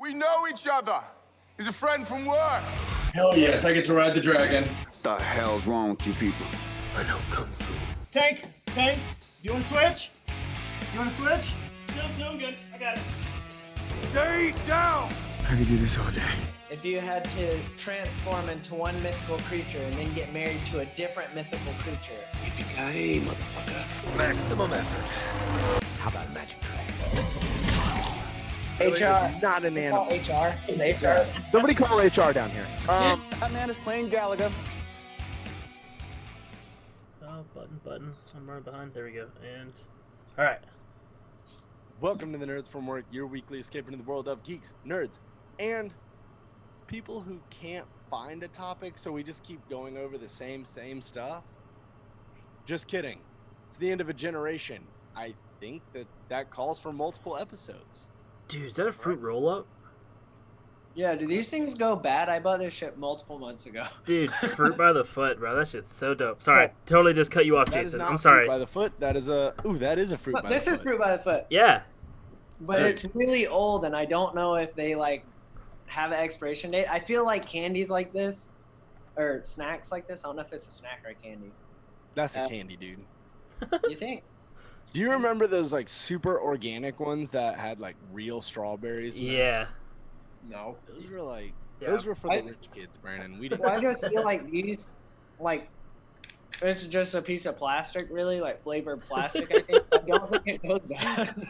We know each other. He's a friend from work. Hell yes, I get to ride the dragon. The hell's wrong with you people? I know Kung Fu. Tank, you want to switch? No, I'm good. I got it. Stay down. I could do this all day. If you had to transform into one mythical creature and then get married to a different mythical creature. Yippee-ki-yay, motherfucker. Maximum effort. How about a magic trick? HR. Not an Call animal. HR. Is HR. Somebody call HR down here. That man is playing Galaga. Oh, button. I'm running behind. There we go. And all right. Welcome to the Nerds from Work, your weekly escape into the world of geeks, nerds, and people who can't find a topic, so we just keep going over the same stuff. Just kidding. It's the end of a generation. I think that calls for multiple episodes. Dude, is that a fruit roll-up? Yeah, do these things go bad? I bought this shit multiple months ago. Dude, fruit by the foot, bro. That shit's so dope. Sorry, I totally just cut you off, That is Jason. not I'm sorry. Fruit by the foot. That is a fruit by the This foot. is fruit by the foot. Yeah. But it's really old, and I don't know if they, like, have an expiration date. I feel like candies like this, or snacks like this, I don't know if it's a snack or a candy. That's a candy, dude. You think? Do you remember those, like, super organic ones that had, like, real strawberries? in them? Yeah. No. Those were, like, Yeah. those were for the rich kids, Brandon. We didn't. Well, I just feel like these, like, it's just a piece of plastic, really, like flavored plastic, I think. I don't think it goes bad.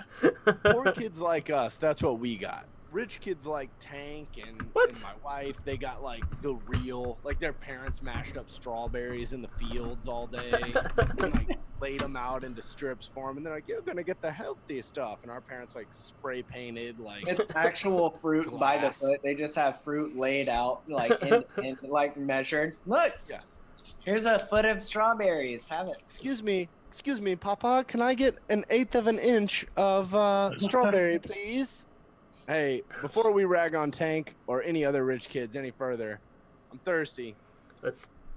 Poor kids like us, that's what we got. Rich kids like Tank and my wife, they got like the real, like their parents mashed up strawberries in the fields all day and like laid them out into strips for them, and they're like, you're gonna get the healthy stuff, and our parents like spray painted like It's actual fruit by the glass. foot. They just have fruit laid out, like, in like measured. Look, Yeah. Here's a foot of strawberries. Have it. Excuse me, Papa, can I get an 1/8 of an inch of strawberry, please? Hey, before we rag on Tank or any other rich kids any further, I'm thirsty.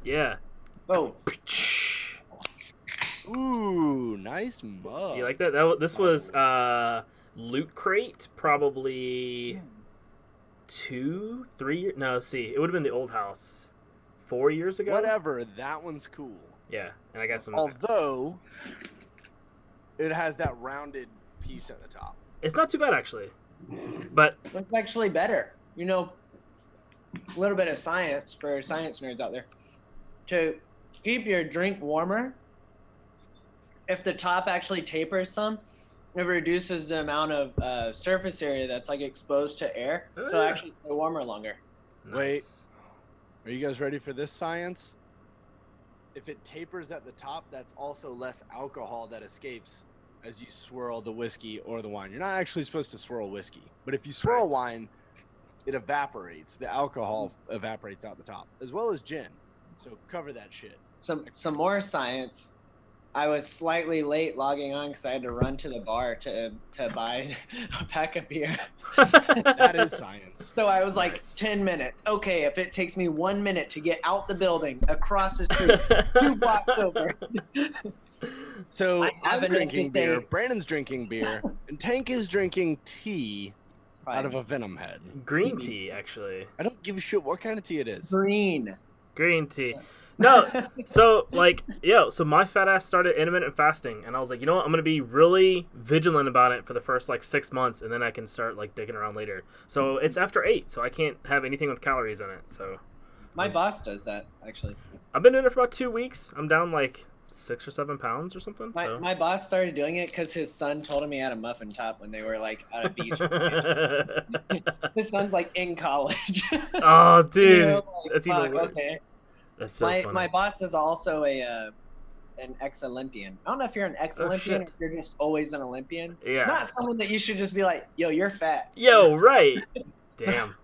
Yeah. Oh, Ooh, nice mug. You like that? This was Loot Crate, probably 2, 3 years. No, let's see. It would have been the old house 4 years ago. Whatever, that one's cool. Yeah, and I got some. Although, it has that rounded piece at the top. It's not too bad actually, but it's actually better. You know, a little bit of science for science nerds out there. To keep your drink warmer, if the top actually tapers some, it reduces the amount of surface area that's like exposed to air, so it actually stay warmer longer. Wait. Are you guys ready for this science? If it tapers at the top, that's also less alcohol that escapes as you swirl the whiskey or the wine. You're not actually supposed to swirl whiskey, but if you swirl wine, it evaporates. The alcohol evaporates out the top, as well as gin. So cover that shit. Some more science. I was slightly late logging on because I had to run to the bar to buy a pack of beer. That is science. So I was like, Nice. 10 minutes. Okay, if it takes me 1 minute to get out the building, across the street, 2 blocks over. So I have I'm an drinking beer, interesting- Brandon's drinking beer, and Tank is drinking tea out of a venom head. green tea actually. I don't give a shit what kind of tea it is. Green. Green tea. No, so so my fat ass started intermittent fasting, and I was like, you know what, I'm gonna be really vigilant about it for the first like 6 months, and then I can start like digging around later. So it's after 8, so I can't have anything with calories in it. So My boss does that, actually. I've been doing it for about 2 weeks. I'm down like 6 or 7 pounds or something. So My boss started doing it because his son told him he had a muffin top when they were like at a beach. His son's like in college. Oh, dude, You know, like, that's even fuck, worse. okay. That's so funny. My boss is also an ex-Olympian. I don't know if you're an ex-Olympian or shit. if you're just always an Olympian. Yeah. Not someone that you should just be like, yo, you're fat. Yo, right? Damn.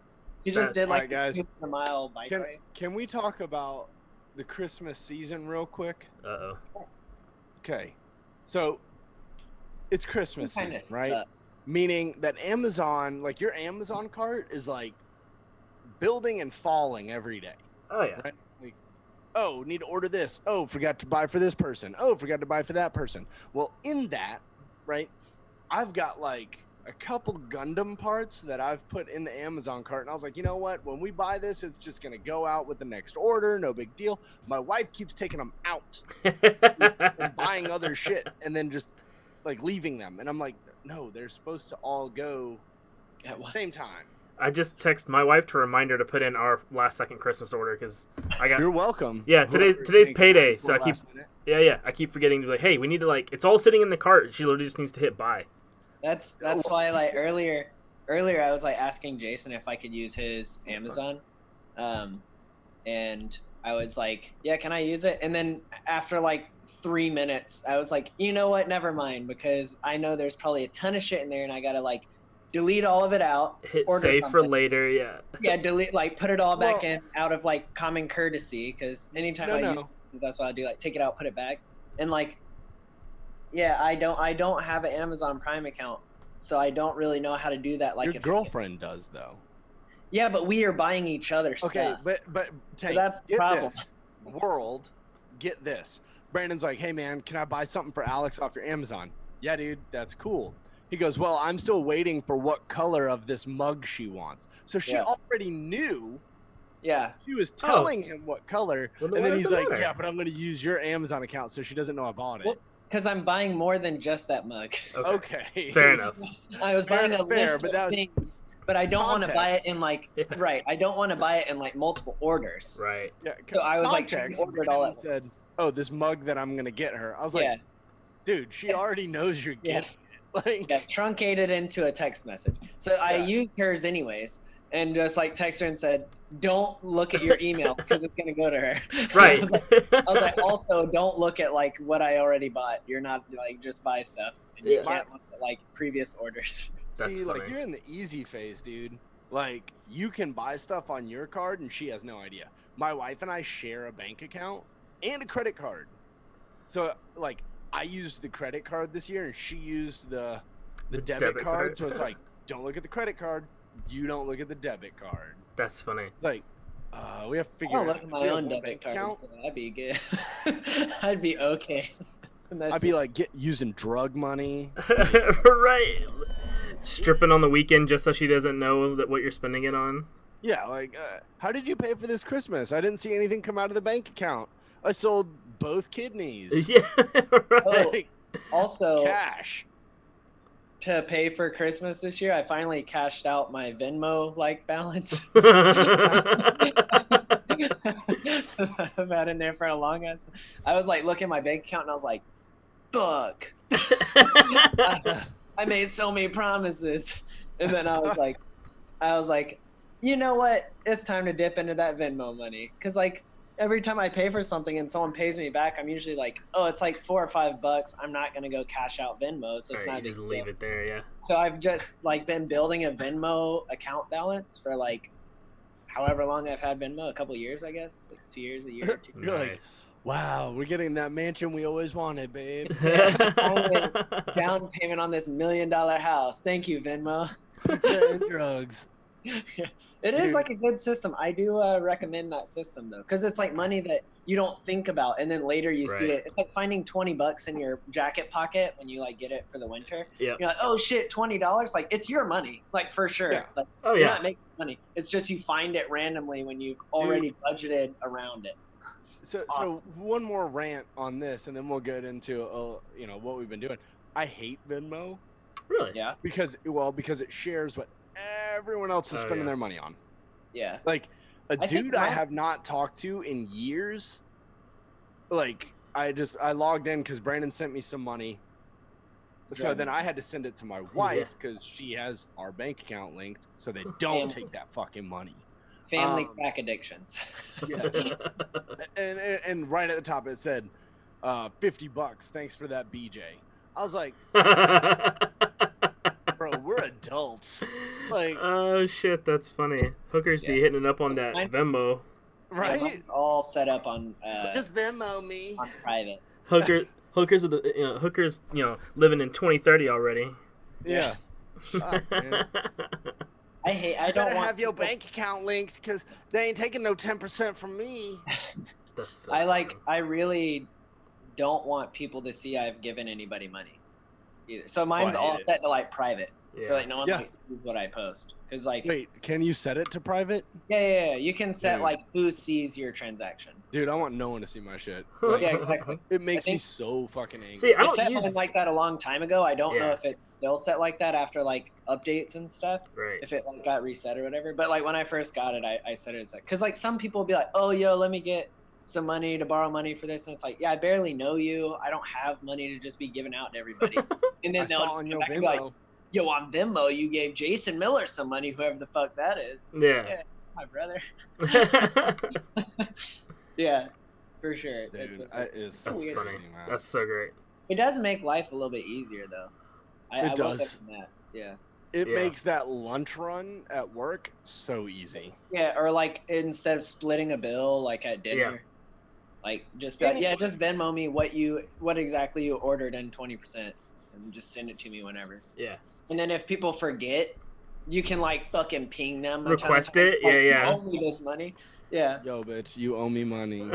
He just did like Alright, guys. a mile bike ride. Can we talk about the Christmas season real quick? Uh oh. Okay. So it's Christmas Kinda season, right? sucks. Meaning that Amazon, like your Amazon cart is like building and falling every day. Oh yeah. Right? Like, oh, need to order this. Oh, forgot to buy for this person. Oh, forgot to buy for that person. Well, in that, right, I've got like a couple Gundam parts that I've put in the Amazon cart, and I was like, you know what? When we buy this, it's just gonna go out with the next order. No big deal. My wife keeps taking them out and buying other shit, and then just like leaving them. And I'm like, no, they're supposed to all go at the same time. I just text my wife to remind her to put in our last second Christmas order because I got. You're welcome. Yeah, today's payday, so I keep forgetting to be like, hey, we need to like, it's all sitting in the cart. She literally just needs to hit buy. That's why like earlier I was like asking Jason if I could use his Amazon, and I was like, yeah, can I use it? And then after like 3 minutes, I was like, you know what? Never mind, because I know there's probably a ton of shit in there, and I gotta like delete all of it out. Hit save for later, yeah. Yeah, delete, like put it all back in out of like common courtesy, because anytime use it, that's what I do. Like take it out, put it back, and like. Yeah, I don't have an Amazon Prime account, so I don't really know how to do that. Like your girlfriend does, though. Yeah, but we are buying each other stuff. Okay, but Tank, so that's the problem. World, get this. Brandon's like, hey man, can I buy something for Alex off your Amazon? Yeah, dude, that's cool. He goes, well, I'm still waiting for what color of this mug she wants. So she already knew. Yeah. She was telling him what color, and then he's like, yeah, but I'm going to use your Amazon account, so she doesn't know I bought it. Well, because I'm buying more than just that mug. Okay. Fair enough. I was buying a list of things, but I don't want to buy it in like I don't want to buy it in like multiple orders. Right. Yeah. So I was like, ordered all at said, oh, this mug that I'm gonna get her. I was like, dude, she already knows you're getting it. Like, truncated into a text message. So I used hers anyways, and just like text her and said, don't look at your emails because it's gonna go to her. Right. I was like, also don't look at like what I already bought. You're not like just buy stuff, and you can't look at like previous orders. That's See, funny. like you're in the easy phase, dude. Like you can buy stuff on your card, and she has no idea. My wife and I share a bank account and a credit card, so like I used the credit card this year, and she used the debit card. So it's like, don't look at the credit card. You don't look at the debit card. That's funny. Like, we have to figure out. I'll look at my own debit card, so that'd be good. I'd be okay. I'd be like using drug money. Right. Stripping on the weekend just so she doesn't know that what you're spending it on. Yeah, like, how did you pay for this Christmas? I didn't see anything come out of the bank account. I sold both kidneys. Yeah. Right. Also, cash. To pay for Christmas this year, I finally cashed out my Venmo balance. I've had in there for a long ass. I was like looking at my bank account and I was like, fuck. I made so many promises. And then I was like, you know what? It's time to dip into that Venmo money. Cause like every time I pay for something and someone pays me back, I'm usually like, oh, it's like $4 or $5. I'm not gonna go cash out Venmo, so it's not. You just leave it there, yeah. So I've just like been building a Venmo account balance for like however long I've had Venmo, a couple years, I guess, like 2 years, a year or two. Nice. Like, wow, we're getting that mansion we always wanted, babe. Down payment on this $1 million house. Thank you, Venmo. Pizza and drugs. It is like a good system. I do recommend that system though, because it's like money that you don't think about, and then later you see it. It's like finding $20 in your jacket pocket when you like get it for the winter. Yeah. You're like, oh shit, $20. Like it's your money, like for sure. Yeah. Like, oh you're yeah. not making money. It's just you find it randomly when you've already budgeted around it. So one more rant on this, and then we'll get into what we've been doing. I hate Venmo. Really? Yeah. Because it shares what everyone else is spending their money on. Yeah. Like a dude I have not talked to in years. Like I logged in because Brandon sent me some money. So then I had to send it to my wife because she has our bank account linked, so they don't take that fucking money. Family crack addictions. Yeah. and right at the top it said, $50. Thanks for that, BJ. I was like, bro, we're adults. Like, oh shit, that's funny. Hookers be hitting it up on that Venmo. Right? Yeah, all set up on just Venmo me on private. Hookers are hookers, living in 2030 already. Yeah. Fuck, man. I don't want have your bank account linked because they ain't taking no 10% from me. That's so I really don't want people to see I've given anybody money either. So mine's all set to like private. Yeah. so like no one Yeah. like sees what I post. Because like Wait, can you set it to private? yeah, you can set Dude. like who sees your transaction. Dude, I want no one to see my shit. Yeah, Like, exactly. it makes me think- so fucking angry. See, I I don't set use one like that a long time ago. I don't know Yeah. if it's still set like that after like updates and stuff. right. If it like got reset or whatever. But like when I first got it, I set it as like, because like some people will be like, oh yo, let me get some money to borrow money for this, and it's like, yeah, I barely know you. I don't have money to just be giving out to everybody. And then I they'll saw on come your back and be like, Venmo. yo, on Venmo, you gave Jason Miller some money, whoever the fuck that is. Yeah. My brother. Yeah, for sure. Dude, it's That's weird. funny. man. That's so great. It does make life a little bit easier, though. I will does. say that. Yeah. It Yeah. makes that lunch run at work so easy. Yeah, or like instead of splitting a bill, like at dinner, Yeah. like just be like, yeah, just Venmo me what exactly you ordered and 20%, and just send it to me whenever. Yeah. And then if people forget, you can like fucking ping them. Request it? Yeah, yeah. You owe me this money. Yeah. Yo, bitch, you owe me money.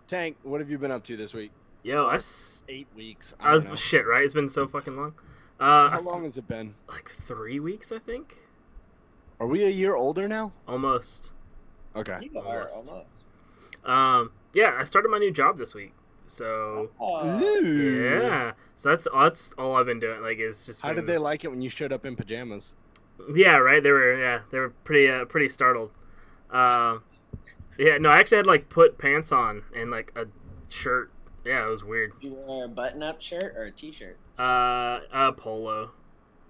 Tank, what have you been up to this week? Yo, 8 weeks. I don't know. was shit, right? It's been so fucking long. How long has it been? Like 3 weeks, I think. Are we a year older now? Almost. Okay. You are Almost. almost. Yeah, I started my new job this week. So yeah, so that's all I've been doing. Like, it's just How did they like it when you showed up in pajamas? Yeah, right. They were pretty startled. Yeah, no, I actually had like put pants on and like a shirt. Yeah, it was weird. You wear a button-up shirt or a t-shirt? A polo.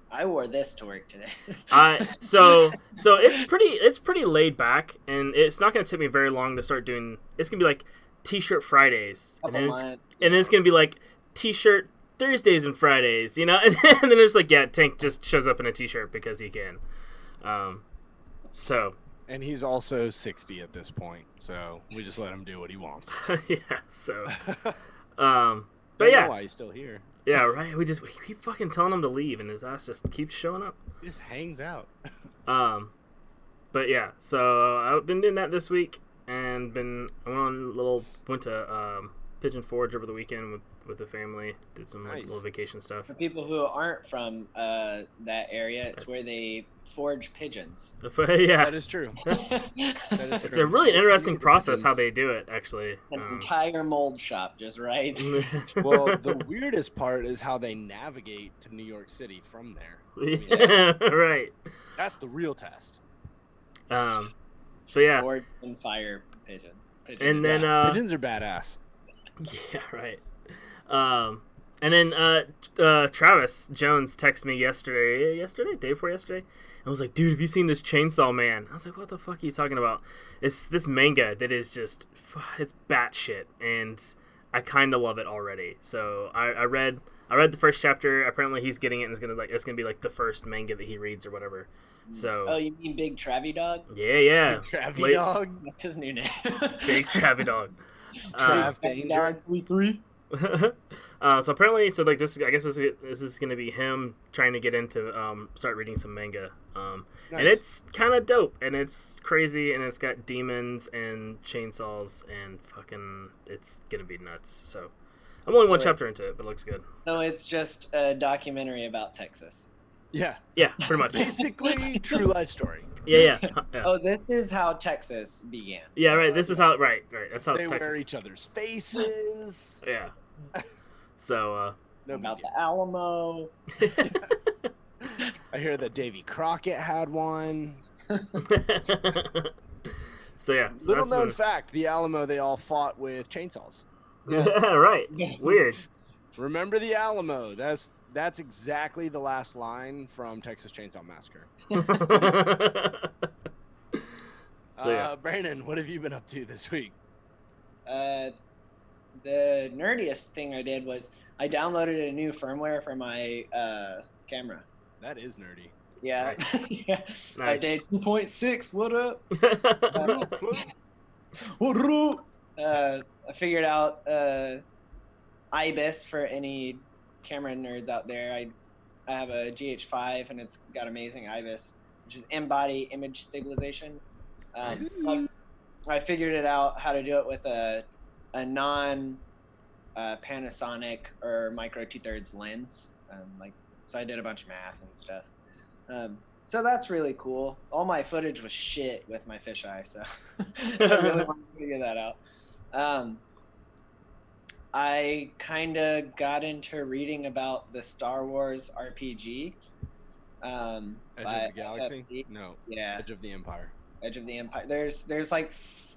I wore this to work today. So it's pretty laid back, and it's not gonna take me very long to start doing. It's gonna be like T-shirt Fridays, and then it's gonna be like T-shirt Thursdays and Fridays, you know, and then it's like, yeah, Tank just shows up in a T-shirt because he can. So. And he's also 60 at this point, so we just let him do what he wants. Yeah. So. But Don't yeah. know why he's still here. Yeah, right. We keep fucking telling him to leave, and his ass just keeps showing up. He just hangs out. But yeah, so I've been doing that this week, and went to Pigeon Forge over the weekend with the family. Did some like Nice. little vacation stuff. For people who aren't from that area, it's where they forge pigeons. Yeah, That is true. That is it's true. a really interesting Look at the process how pigeons. they do it, actually. An entire mold shop, just right. Well, the weirdest part is how they navigate to New York City from there. I mean, Yeah, right. that's the real test. But yeah, Forge and fire pigeon. and then Pigeons are badass. yeah, right. And then Travis Jones texted me yesterday, day before yesterday, and was like, "Dude, have you seen this Chainsaw Man?" I was like, "What the fuck are you talking about?" It's this manga that is just, it's batshit, and I kind of love it already. So I read the first chapter. Apparently, he's getting it, and it's gonna be like the first manga that he reads or whatever. So. Oh, you mean Big Travy Dog? Yeah. Travy Dog. Uh, That's his new name. Big Travy Dog. Trav Danger. 3. So apparently, I guess this is gonna be him trying to get into start reading some manga, and Nice. it's kind of dope, and it's crazy, and it's got demons and chainsaws and fucking, it's gonna be nuts. So I'm only one chapter into it, but it looks good. No, it's just a documentary about Texas. Yeah. Yeah, pretty much. Basically, true life story. Yeah. Oh, this is how Texas began. Yeah, right. This is how right. That's how They it's Texas. wear each other's faces. Yeah. So No big About deal. the Alamo. I hear that Davy Crockett had one. so yeah. So Little that's known been- fact: the Alamo, they all fought with chainsaws. Yeah, right. Weird. Remember the Alamo? That's exactly the last line from Texas Chainsaw Massacre. So yeah. Brandon, what have you been up to this week? The nerdiest thing I did was I downloaded a new firmware for my camera. That is nerdy. Yeah. Nice. Yeah. I Nice. did 2.6. What up? What up? I figured out IBIS for any camera nerds out there. I have a GH5 and it's got amazing IBIS, which is in-body image stabilization. Nice. I figured it out how to do it with a non Panasonic or Micro 2/3 lens, like so I did a bunch of math and stuff. So that's really cool. All my footage was shit with my fisheye, so I really want to figure that out. I kind of got into reading about the Star Wars RPG. Edge of the Galaxy? FFG. No. Yeah. Edge of the Empire. Edge of the Empire. There's like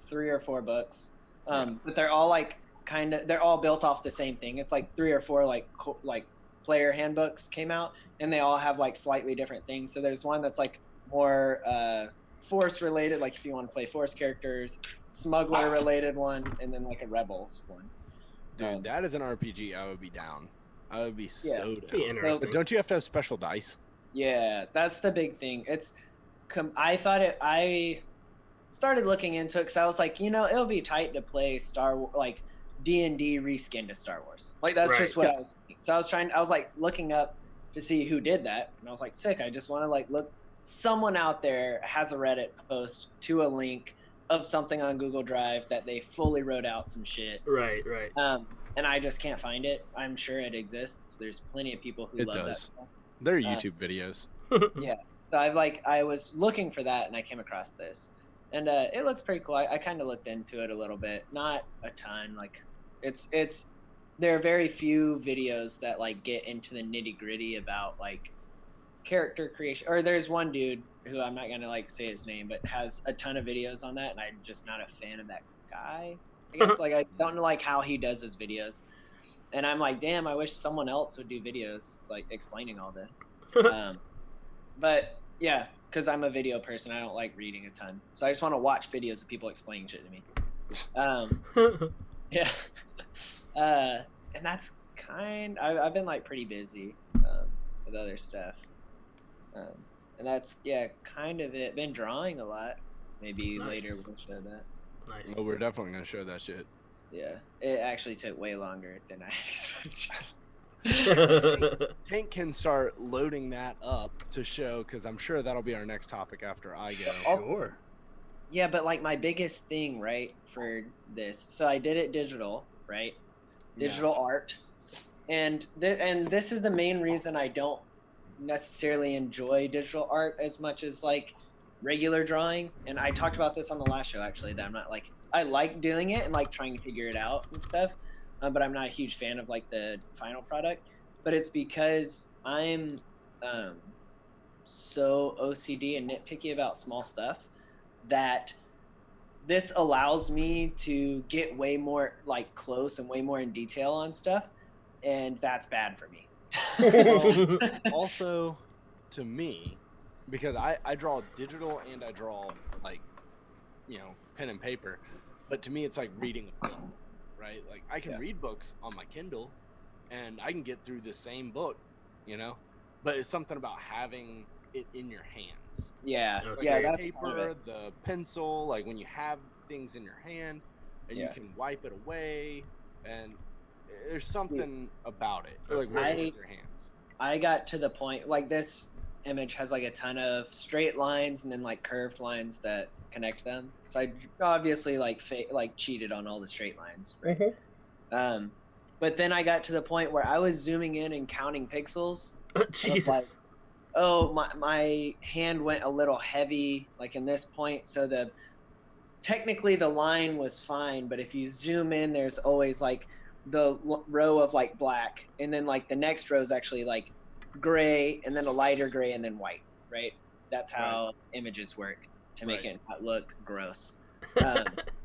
3 or 4 books, but they're all like they're all built off the same thing. It's like 3 or 4 like player handbooks came out, and they all have like slightly different things. So there's one that's like more Force related, like if you want to play Force characters, smuggler related one, and then like a Rebels one. Dude, that is an RPG I would be down. I would be so down. Be interesting. But don't you have to have special dice? Yeah, that's the big thing. I started looking into it because I was like, it'll be tight to play like D&D reskin to Star Wars. Like that's just what I was thinking. So I was like looking up to see who did that, and I was like, sick. I just want to like look. Someone out there has a Reddit post to a link of something on Google Drive that they fully wrote out some shit. Right. And I just can't find it. I'm sure it exists. There's plenty of people who love that stuff. There are YouTube videos. Yeah. So I was looking for that, and I came across this, and it looks pretty cool. I kind of looked into it a little bit, not a ton. Like, there are very few videos that like get into the nitty gritty about like character creation. Or there's one dude who I'm not gonna like say his name, but has a ton of videos on that, and I'm just not a fan of that guy. I guess like I don't know like how he does his videos, and I'm like, damn, I wish someone else would do videos like explaining all this. But yeah, because I'm a video person, I don't like reading a ton, so I just want to watch videos of people explaining shit to me. Yeah, and that's I've been like pretty busy with other stuff, and that's kind of it. Been drawing a lot. Maybe later we'll show that. Nice. Oh, we're definitely gonna show that shit. Yeah, it actually took way longer than I expected. Tank can start loading that up to show, because I'm sure that'll be our next topic after I go. Sure. Yeah, but like my biggest thing, right, for this, so I did it digital, right? Digital art. And this is the main reason I don't necessarily enjoy digital art as much as like regular drawing. And I talked about this on the last show, actually, that I'm not like, I like doing it and like trying to figure it out and stuff. But I'm not a huge fan of like the final product. But it's because I'm so OCD and nitpicky about small stuff that this allows me to get way more like close and way more in detail on stuff, and that's bad for me. Well, also, to me, because I draw digital and I draw like, pen and paper, but to me it's like reading a book, right? Like I can read books on my Kindle and I can get through the same book, but it's something about having it in your hands. Yeah, like yeah, the that's paper, the pencil, like when you have things in your hand and you can wipe it away, and there's something about it. Like working with your hands. I got to the point like this image has like a ton of straight lines and then like curved lines that connect them. So I obviously like cheated on all the straight lines, right? Mm-hmm. But then I got to the point where I was zooming in and counting pixels. Jesus. Like, oh, my hand went a little heavy, like in this point. So technically the line was fine, but if you zoom in, there's always like the row of like black, and then like the next row is actually like gray, and then a lighter gray, and then white, right? That's how images work to make it not look gross.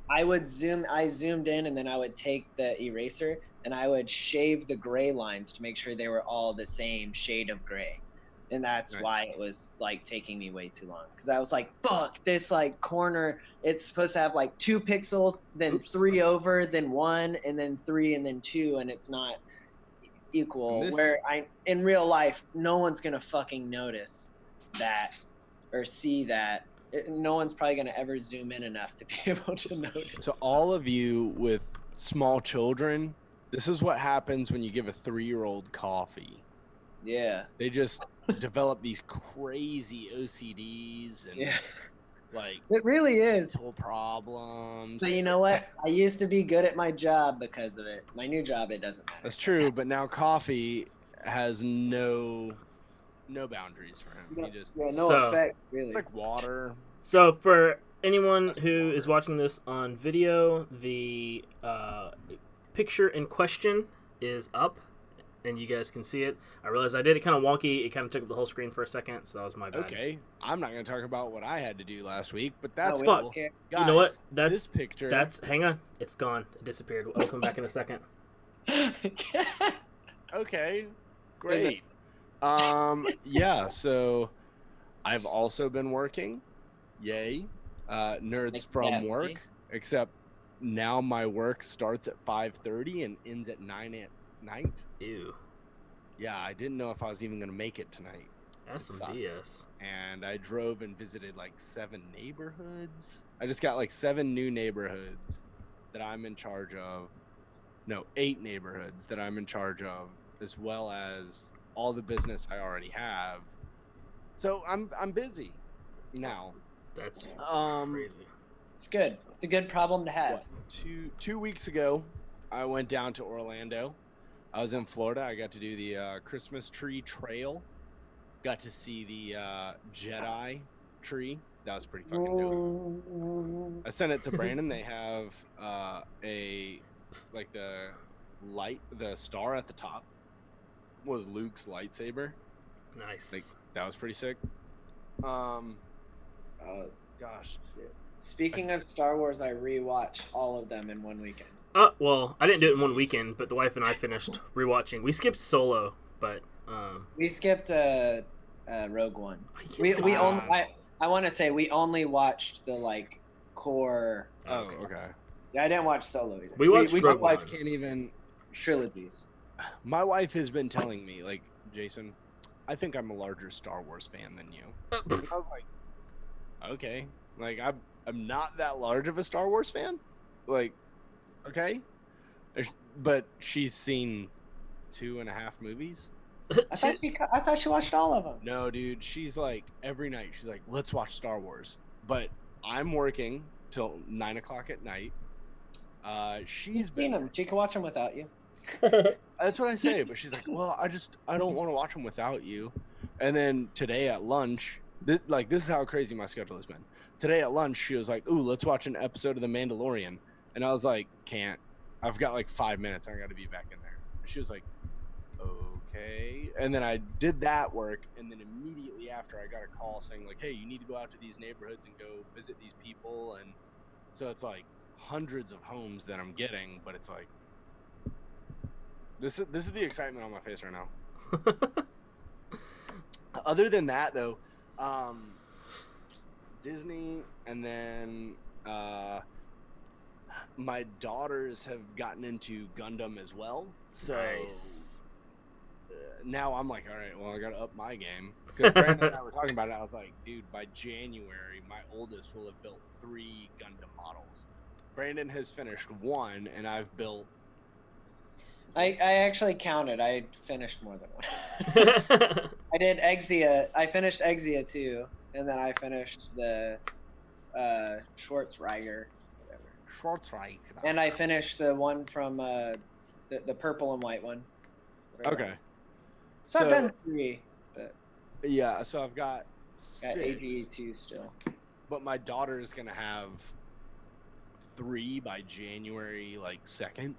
I zoomed in, and then I would take the eraser and I would shave the gray lines to make sure they were all the same shade of gray. And that's why it was like taking me way too long, because I was like, fuck, this like corner, it's supposed to have like 2 pixels, then 3 over, then 1, and then 3, and then 2, and it's not equal. Where in real life, no one's gonna fucking notice that or see that. No one's probably gonna ever zoom in enough to be able to notice. So all of you with small children, this is what happens when you give a 3-year-old coffee. Yeah. They just develop these crazy OCDs and like it really is mental problems. So you know what? I used to be good at my job because of it. My new job, it doesn't matter. That's true, but now coffee has no no boundaries for him. He just no So- effect really. it's like water. So for anyone who is watching this on video, the picture in question is up, and you guys can see it. I realized I did it kind of wonky. It kind of took up the whole screen for a second, so that was my bad. Okay, I'm not going to talk about what I had to do last week, but that's we fuck. don't care. Guys, You know what? That's this picture. hang on. It's gone. It disappeared. I'll come back in a second. Okay, great. Yeah, so I've also been working. Yay. Nerds Like from that, work. right? Except now my work starts at 5:30 and ends at 9 at night. Ew. Yeah, I didn't know if I was even going to make it tonight. That's some Sucks. BS. And I drove and visited like 7 neighborhoods. I just got like 7 new neighborhoods that I'm in charge of. No, 8 neighborhoods that I'm in charge of, as well as all the business I already have. So I'm busy now. That's Um, crazy. It's good. It's a good problem to have. What, two weeks ago, I went down to Orlando. I was in Florida. I got to do the Christmas tree trail. Got to see the Jedi tree. That was pretty fucking dope. I sent it to Brandon. They have the star at the top was Luke's lightsaber. Nice. Like that was pretty sick. Gosh. Speaking of Star Wars, I rewatched all of them in one weekend. Well, I didn't do it in one weekend, but the wife and I finished rewatching. We skipped Solo, but We skipped Rogue One. you can't We skip- we only I want to say we only watched the like core. Oh, okay. Yeah, I didn't watch Solo either. We watched My Rogue wife One. can't even. trilogies. My wife has been telling me, like, Jason, I think I'm a larger Star Wars fan than you. I was like, okay, like I'm not that large of a Star Wars fan. Like, okay, but she's seen 2.5 movies. I thought she watched all of them. No, dude, she's like every night. She's like, let's watch Star Wars. But I'm working till 9 o'clock at night. She's seen them. She can watch them without you. That's what I say, but she's like, well, I don't want to watch them without you. And then today at lunch, this is how crazy my schedule has been. Today at lunch, she was like, ooh, let's watch an episode of The Mandalorian. And I was like, can't. I've got like 5 minutes. I got to be back in there. And she was like, okay. And then I did that work. And then immediately after, I got a call saying like, hey, you need to go out to these neighborhoods and go visit these people. And so it's like hundreds of homes that I'm getting, but it's like, this is the excitement on my face right now. Other than that, though, Disney, and then my daughters have gotten into Gundam as well. So Nice. now I'm like, all right, well, I got to up my game. Because Brandon and I were talking about it. I was like, dude, by January, my oldest will have built 3 Gundam models. Brandon has finished 1, and I've built. I actually counted. I finished more than one. I did Exia. I finished Exia too, and then I finished the Schwarzreiger, whatever. Schwarzreich. And I finished the one from the purple and white one. Okay. So I've So- done 3. But Yeah, so I've got got 6, AGE 2 still. but my daughter is gonna have 3 by January 2nd.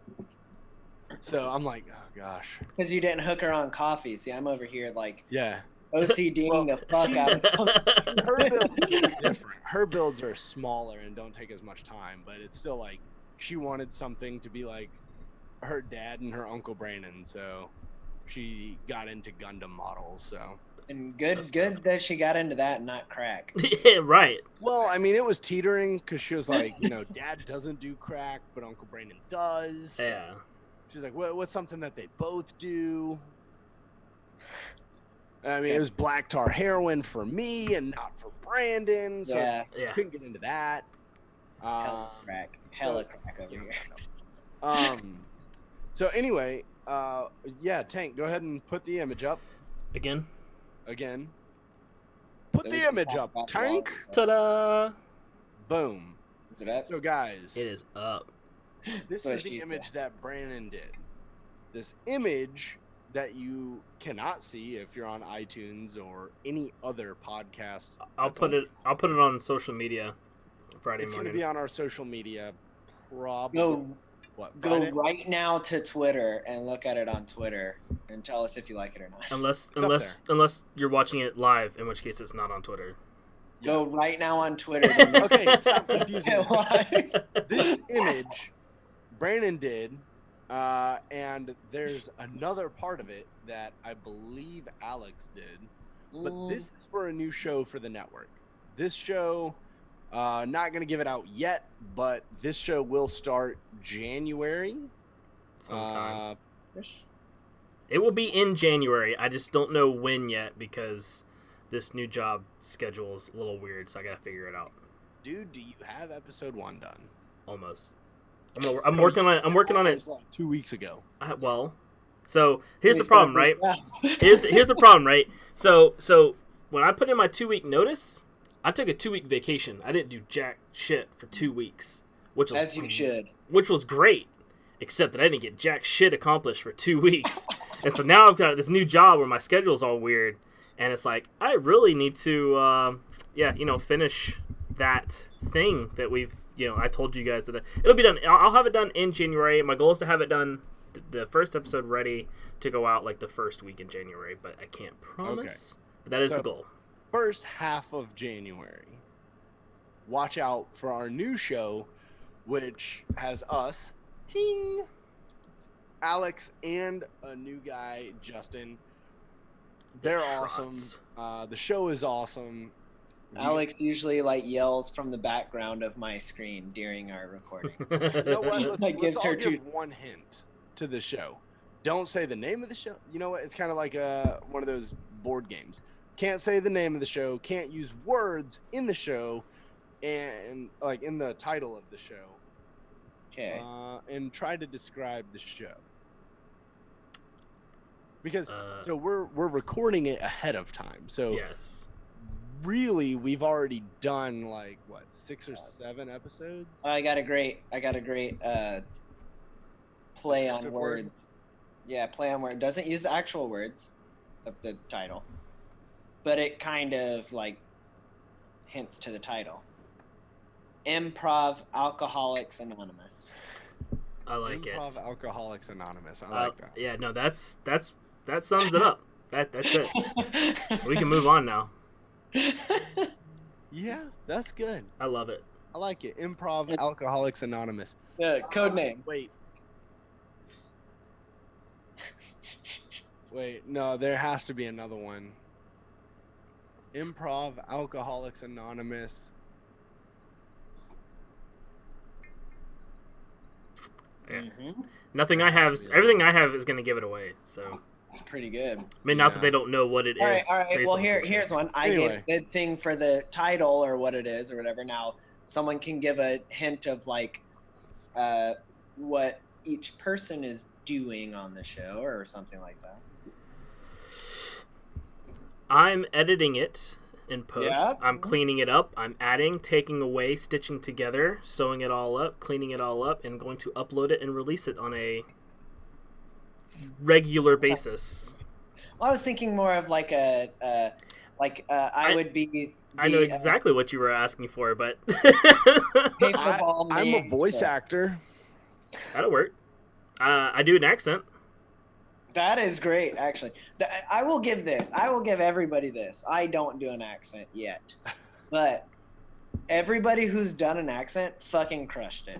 So I'm like, oh gosh. Because you didn't hook her on coffee. See, I'm over here like Yeah. OCDing the fuck out of something. Her builds are different. Her builds are smaller and don't take as much time, but it's still like she wanted something to be like her dad and her uncle Brandon, so she got into Gundam models. So And good That's good that she got into that and not crack. Yeah, right. well, I mean, it was teetering because she was like, Dad doesn't do crack, but Uncle Brandon does. Yeah. She's like, what's something that they both do? I mean, it was black tar heroin for me and not for Brandon, so Yeah, I Yeah. couldn't get into that. hella crack. Hella crack over here. So anyway, yeah, Tank, go ahead and put the image up Again. again. Put So the we can image talk up, about Tank. Ta-da! Boom. Is it up? So guys, It is up. this What is the she image said. that Brandon did. This image that you cannot see if you're on iTunes or any other podcast. I'll put it on social media Friday It's going morning. to be on our social media. Probably. Go Friday? right now to Twitter and look at it on Twitter and tell us if you like it or not. Unless you're watching it live, in which case it's not on Twitter. Go right now on Twitter. Okay, stop confusing me. Why? This image Brandon did, and there's another part of it that I believe Alex did, but this is for a new show for the network. This show, not going to give it out yet, but this show will start January. Sometime. It will be in January. I just don't know when yet because this new job schedule is a little weird, so I gotta figure it out. Dude, do you have episode 1 done? Almost. I'm working on it. I'm working on it. Like 2 weeks ago. So here's the problem, right? Here's the problem, right? So when I put in my 2-week notice, I took a 2-week vacation. I didn't do jack shit for 2 weeks, which was As you should. Which was great, except that I didn't get jack shit accomplished for 2 weeks, and so now I've got this new job where my schedule's all weird. And it's like, I really need to, finish that thing that I told you guys that it'll be done. I'll have it done in January. My goal is to have it done, the first episode ready to go out like the first week in January, but I can't promise. Okay. But that is the goal. First half of January, watch out for our new show, which has us, ting, Alex, and a new guy, Justin. They're awesome. The show is awesome. Alex usually yells from the background of my screen during our recording. You know what? Let's all give one hint to the show. Don't say the name of the show. You know what? It's kind of like one of those board games. Can't say the name of the show. Can't use words in the show, and in the title of the show. Okay. And try to describe the show. Because so we're recording it ahead of time. So yes, really we've already done 6 or 7 episodes. I got a great play on word. Yeah, play on word. Doesn't use the actual words of the title, but it kind of hints to the title. Improv Alcoholics Anonymous. I like Improv it. Alcoholics Anonymous. I like that. Yeah, no, that sums it up. That's it. We can move on now. Yeah, that's good. I love it. I like it. Improv Alcoholics Anonymous. Code name. Wait, no, there has to be another one. Improv Alcoholics Anonymous. Yeah. Mm-hmm. Everything I have is going to give it away. So it's pretty good. I mean, not that they don't know what it is. All right. Well, here's one. I gave a good thing for the title or what it is or whatever. Now, someone can give a hint of what each person is doing on the show or something like that. I'm editing it in post. Yeah. I'm cleaning it up. I'm adding, taking away, stitching together, sewing it all up, cleaning it all up, and going to upload it and release it on a regular basis. Well, I was thinking more of I would be. I know exactly what you were asking for, but I'm a voice actor. That'll work. I do an accent. That is great, actually. I will give this. I will give everybody this. I don't do an accent yet, but everybody who's done an accent fucking crushed it.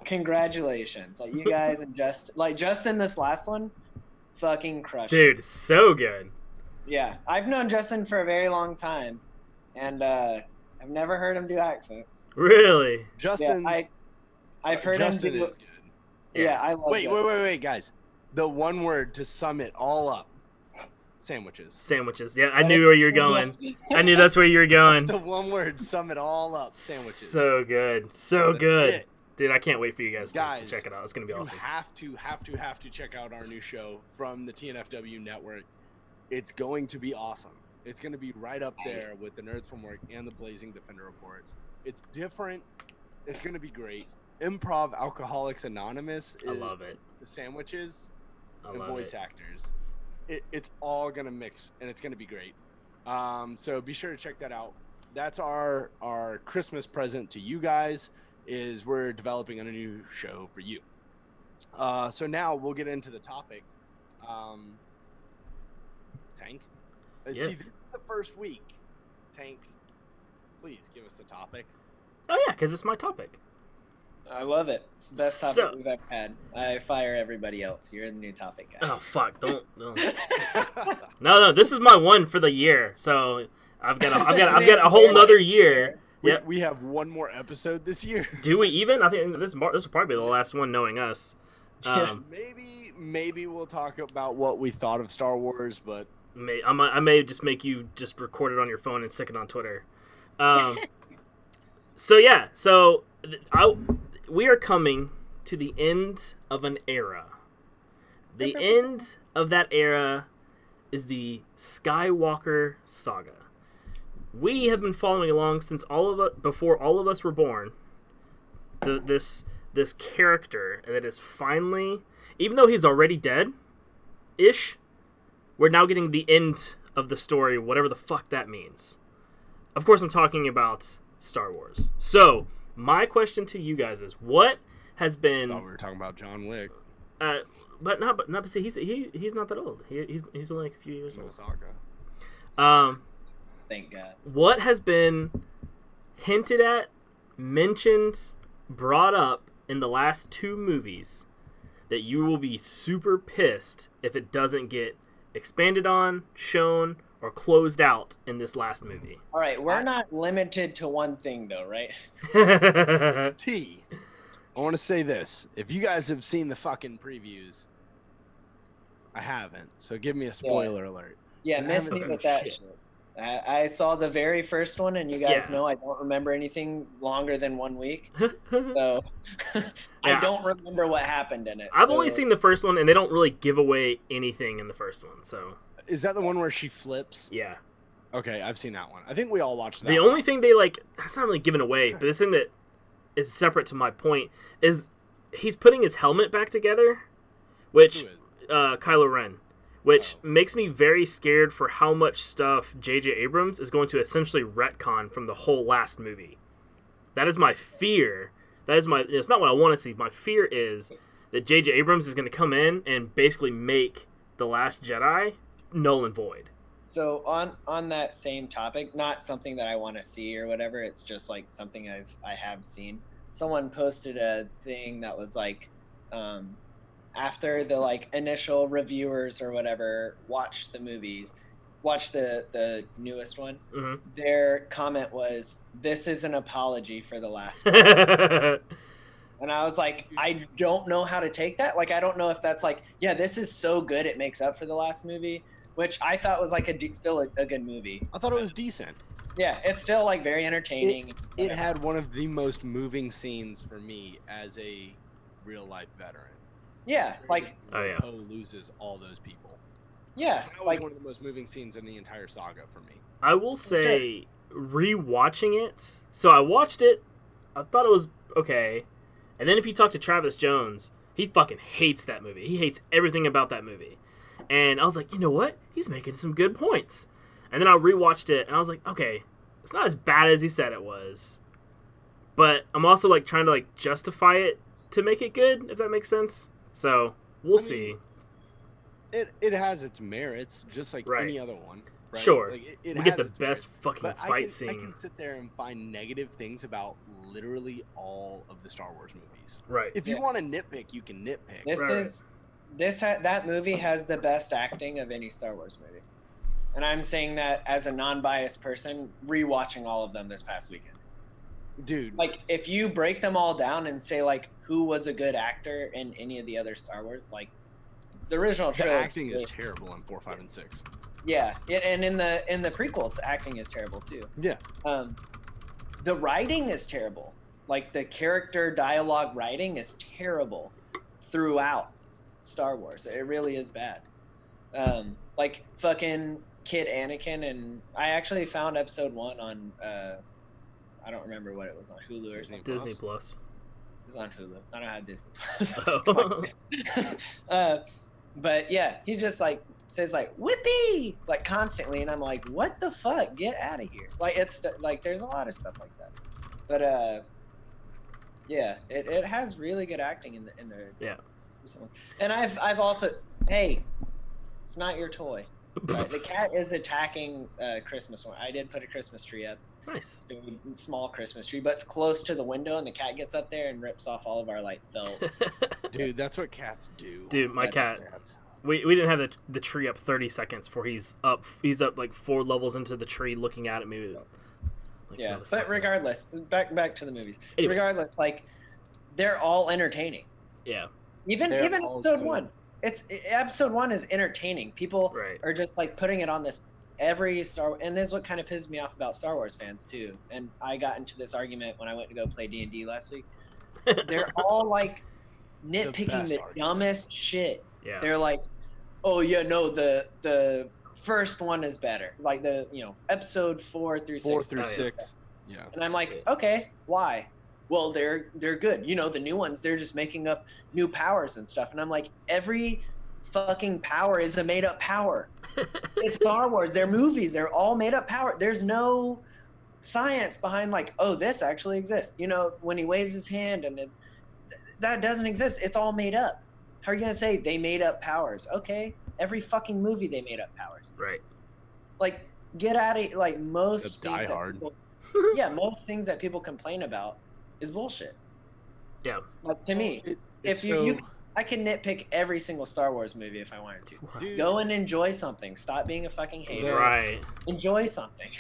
Congratulations. You guys and Justin, this last one, fucking crushed it. Dude, so good. Yeah, I've known Justin for a very long time, and I've never heard him do accents. Really? Justin's. Yeah, I've heard Justin him do. Is good. Yeah, I love. Wait, guys. The one word to sum it all up: sandwiches. Sandwiches. Yeah, I knew where you were going. I knew that's where you were going. That's the one word to sum it all up: sandwiches. So good, so good, dude. I can't wait for you guys to check it out. It's gonna be awesome. You have to check out our new show from the TNFW network. It's going to be awesome. It's going to be right up there with the Nerds from Work and the Blazing Defender Reports. It's different. It's going to be great. Improv Alcoholics Anonymous. I love it. The sandwiches. I and love voice it. actors. it's all gonna mix, and it's gonna be great. So be sure to check that out. That's our Christmas present to you guys. Is we're developing a new show for you. So now we'll get into the topic. Tank. Yes. See, this is the first week. Tank, please give us the topic. Oh yeah, because it's my topic. I love it. It's the best topic So- we've ever had. I fire everybody else. You're the new topic guy. Oh fuck! Don't. No. This is my one for the year. So I've got a whole nother year. Yep. We have one more episode this year. Do we even? I think this will probably be the last one, knowing us. Maybe we'll talk about what we thought of Star Wars, but I may just make you just record it on your phone and stick it on Twitter. We are coming to the end of an era. The end of that era is the Skywalker saga. We have been following along since before all of us were born. This character that is finally, even though he's already dead-ish, we're now getting the end of the story, whatever the fuck that means. Of course, I'm talking about Star Wars. So, my question to you guys is, what has been? I thought we were talking about John Wick. But see, he's not that old. He's only like a few years old. Saga. Thank God. What has been hinted at, mentioned, brought up in the last 2 movies that you will be super pissed if it doesn't get expanded on, shown, or closed out in this last movie? All right, we're not limited to one thing, though, right? I want to say this. If you guys have seen the fucking previews, I haven't. So give me a spoiler alert. Yeah, And I miss haven't me seen with that shit. shit. I saw the very first one, and you guys Yeah. know I don't remember anything longer than 1 week. So Yeah. I don't remember what happened in it. I've so- only seen the first one, and they don't really give away anything in the first one. So Is that the one where she flips? yeah, Okay, I've seen that one. I think we all watched that. the one. only thing they that's not really given away, but this thing that is separate to my point is he's putting his helmet back together, which Who is? Kylo Ren, which makes me very scared for how much stuff J.J. Abrams is going to essentially retcon from the whole last movie. That is my fear. It's not what I want to see. My fear is that J.J. Abrams is going to come in and basically make The Last Jedi null and void. So on that same topic, not something that I want to see or whatever. It's just like something I have seen. Someone posted a thing that was like, after the like initial reviewers or whatever watched the movies, watched the newest one. Mm-hmm. Their comment was, "This is an apology for the last one." And I was like, I don't know how to take that. Like, I don't know if that's like, yeah, this is so good it makes up for the last movie, which I thought was like still a good movie. I thought it was decent. Yeah, it's still like very entertaining. It had one of the most moving scenes for me as a real life veteran. Yeah, like, Oh, yeah. Poe loses all those people. yeah, That was like, one of the most moving scenes in the entire saga for me. I will say, rewatching it. So I watched it. I thought it was okay. And then if you talk to Travis Jones, he fucking hates that movie. He hates everything about that movie. And I was like, you know what? He's making some good points. And then I rewatched it, and I was like, okay, it's not as bad as he said it was. But I'm also like trying to like justify it to make it good, if that makes sense. So we'll see. It has its merits, just like Right. any other one. Right? Sure. Like, it We has get the its best merits. fucking But fight I scene. can sit there and find negative things about literally all of the Star Wars movies. Right. If you Yeah. want to nitpick, you can nitpick. this that movie has the best acting of any Star Wars movie. And I'm saying that as a non-biased person rewatching all of them this past weekend. Dude, Like, if you break them all down and say like who was a good actor in any of the other Star Wars, like the original the trilogy, acting is terrible in 4, 5, and 6. yeah, and in the prequels, the acting is terrible too. Yeah. The writing is terrible. Like, the character dialogue writing is terrible throughout Star Wars. It really is bad. Like, fucking Kid Anakin, and I actually found episode 1 on I don't remember what it was on, Hulu or something. Disney Plus. It was on Hulu. I don't have Disney Plus. Oh. But yeah, he's just like says like "whippy" like constantly, and I'm like, what the fuck? Get out of here! Like it's like there's a lot of stuff like that, but yeah, it has really good acting in the Yeah. And I've also it's not your toy. Sorry, the cat is attacking Christmas one. I did put a Christmas tree up. Nice. It's a small Christmas tree, but it's close to the window, and the cat gets up there and rips off all of our like felt. Dude, that's what cats do. Dude, my cat. Cats. We didn't have the tree up 30 seconds before he's up like 4 levels into the tree looking at me. Like, Yeah, but regardless, back to the movies. Anyways. Regardless, like they're all entertaining. Yeah. Even They're even all episode good. 1. Episode 1 is entertaining. People Right. are just like putting it on this every and this is what kind of pisses me off about Star Wars fans too. And I got into this argument when I went to go play D&D last week. They're all like nitpicking best the argument. dumbest shit. Yeah. They're like, "Oh yeah, no, the first one is better." Like the, episode 4 through 6. 4 through Oh, yeah. 6. Yeah. And I'm like, "Okay, why?" Well, they're good. The new ones, they're just making up new powers and stuff. And I'm like, every fucking power is a made up power. It's Star Wars. They're movies. They're all made up power. There's no science behind like, oh, this actually exists. When he waves his hand and that doesn't exist. It's all made up. How are you going to say they made up powers? Okay. Every fucking movie they made up powers. Right. Like, get out of like most That's things Die that Hard. people- yeah, most things that people complain about is bullshit. Yeah. Like to me, if I can nitpick every single Star Wars movie if I wanted to. Dude, Go and enjoy something. Stop being a fucking hater. Right. Enjoy something.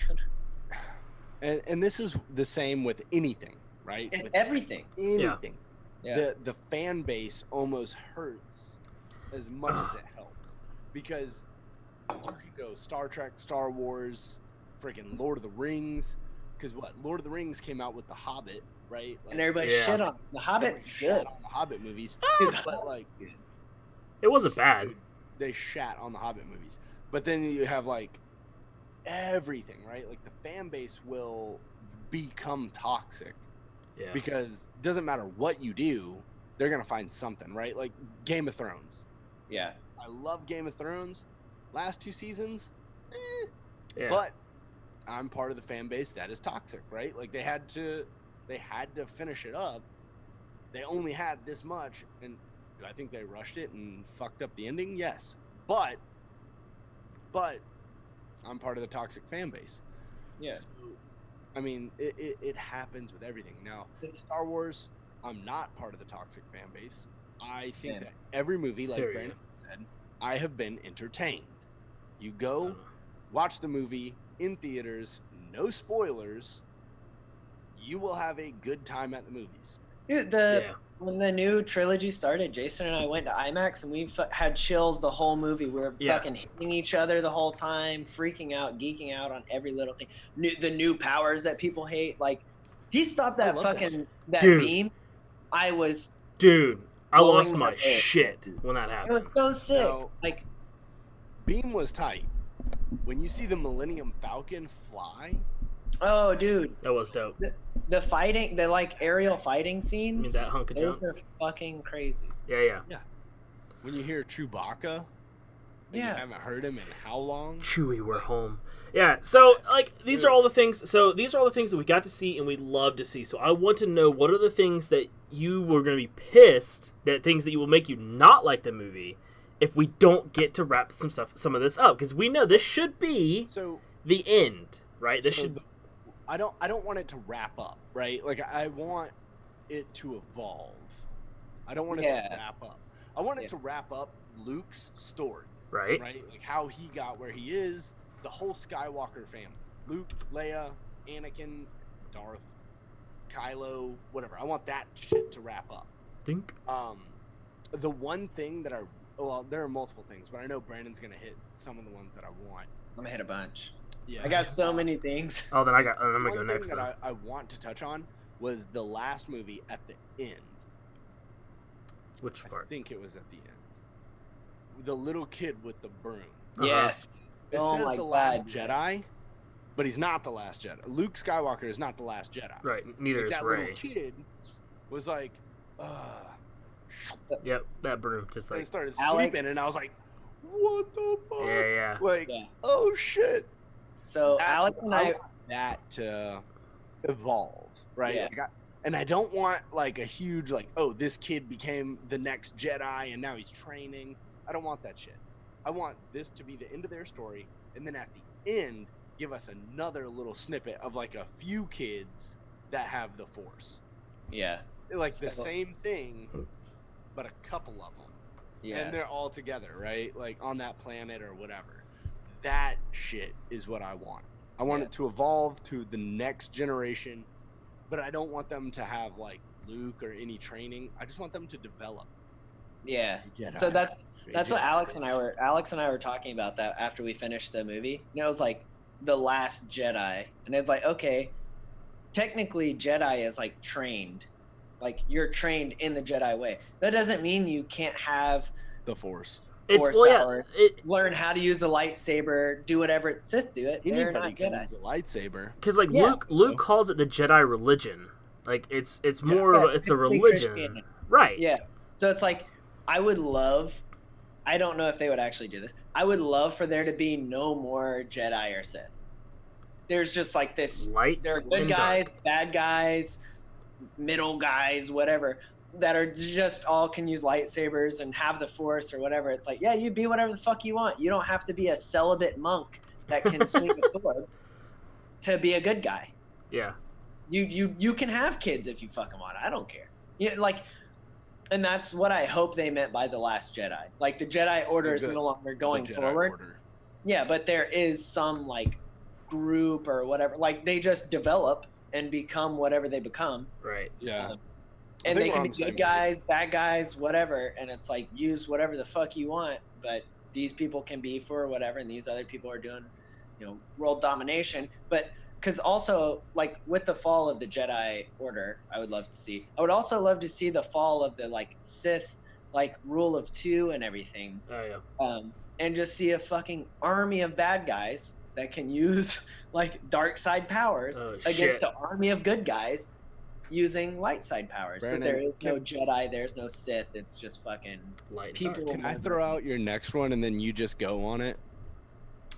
and this is the same with anything, right? It's With everything. anything. Yeah. The fan base almost hurts as much as it helps, because you could go Star Trek, Star Wars, freaking Lord of the Rings, because Lord of the Rings came out with The Hobbit, right? And everybody Yeah. shit on the Hobbit's everybody good. shat on the Hobbit movies, Dude, but like It wasn't bad. they shat on the Hobbit movies. But then you have like everything, right? Like the fan base will become toxic. Yeah. Because it doesn't matter what you do, they're gonna find something, right? Like Game of Thrones. Yeah. I love Game of Thrones. Last 2 seasons, Yeah. but I'm part of the fan base that is toxic, right? Like they had to finish it up. They only had this much, and do I think they rushed it and fucked up the ending? Yes, but I'm part of the toxic fan base. Yeah. So, I mean, it happens with everything. Now, It's Star Wars, I'm not part of the toxic fan base. I think Yeah. that every movie, like There you Brandon said, I have been entertained. You go watch the movie in theaters, no spoilers. You will have a good time at the movies. Dude, Yeah. when the new trilogy started, Jason and I went to IMAX and we had chills the whole movie. We were Yeah. fucking hitting each other the whole time, freaking out, geeking out on every little thing. The new powers that people hate. Like, he stopped that love that fucking that Dude. beam. I was. Dude, I Blowing lost my my head. shit when that It was happened. so sick. No. Like, Beam was tight. When you see the Millennium Falcon fly, oh, dude, That was dope. the fighting, the like aerial fighting I scenes. mean, that hunk of Those junk. are fucking crazy. Yeah, yeah. when you hear Chewbacca, and Yeah. you haven't heard him in how long? Chewie, we're home. Yeah, so like these are all the things. So these are all the things that we got to see and we love to see. So I want to know what are the things that you were going to be pissed, that things that you will make you not like the movie, if we don't get to wrap some of this up, because we know this should be So the end, right? This So should. I don't want it to wrap up, right? Like I want it to evolve. I don't want it Yeah. to wrap up. I want it Yeah. to wrap up Luke's story, Right. right? Like how he got where he is, the whole Skywalker family. Luke, Leia, Anakin, Darth, Kylo, whatever. I want that shit to wrap up. Think. The one thing that there are multiple things, but I know Brandon's gonna hit some of the ones that I want. I'm gonna hit a bunch. Yeah. I got so many things. Oh, then I'm gonna One go thing next. that Then. I want to touch on was the last movie at the end. Which I part? think it was at the end. The little kid with the broom. Uh-huh. Yes. It Oh says my the last God. Jedi, but he's not the last Jedi. Luke Skywalker is not the last Jedi. Right. Neither Like, is that Ray. little kid was like, Yep. That broom just and like. started Alec- sweeping, and I was like, what the fuck? Yeah. Like, Yeah. oh shit. So That's Alex what and I, want that to evolve, right? Yeah. Like and I don't want like a huge like, oh, this kid became the next Jedi and now he's training. I don't want that shit. I want this to be the end of their story, and then at the end, give us another little snippet of like a few kids that have the Force. yeah, Like the So- same thing, but a couple of them. yeah, And they're all together, right? Like on that planet or whatever. That shit is what I want. I want Yeah. it to evolve to the next generation, but I don't want them to have like Luke or any training. I just want them to develop. yeah. Jedi. So that's what Jedi. Alex and I were talking about that after we finished the movie. And it was like The Last Jedi, and it's like, okay, technically Jedi is like trained, like you're trained in the Jedi way. That doesn't mean you can't have the Force. It's Force well, yeah. power. Learn how to use a lightsaber, do whatever Sith do it. They're Anybody not can Jedi. use a lightsaber. Because like Yeah. Luke calls it the Jedi religion. Like it's more of a, it's a basically religion, Christianity. right? Yeah. So it's like, I would love, I don't know if they would actually do this. I would love for there to be no more Jedi or Sith. There's just like this, Light. there are good and guys, dark. bad guys, middle guys, whatever, that are just all can use lightsabers and have the Force or whatever. It's like, yeah, you be whatever the fuck you want. You don't have to be a celibate monk that can swing a sword to be a good guy. Yeah. You can have kids if you fucking want. I don't care. Yeah, like, and that's what I hope they meant by The Last Jedi. Like the Jedi Order is The- no longer going The Jedi forward. Order. Yeah, but there is some like group or whatever. Like they just develop and become whatever they become, Right. Yeah. and think they we're can on be the same good guys, bad guys, whatever. And it's like use whatever the fuck you want, but these people can be for whatever, and these other people are doing, world domination. But because also, like with the fall of the Jedi Order, I would love to see. I would also love to see the fall of the like Sith, like rule of two and everything. Oh yeah. And just see a fucking army of bad guys that can use like dark side powers Oh, against shit. the army of good guys using light side powers. Brandon, but there is no Jedi, there's no Sith. It's just fucking Light. and people. dark. Can I throw out your next one and then you just go on it?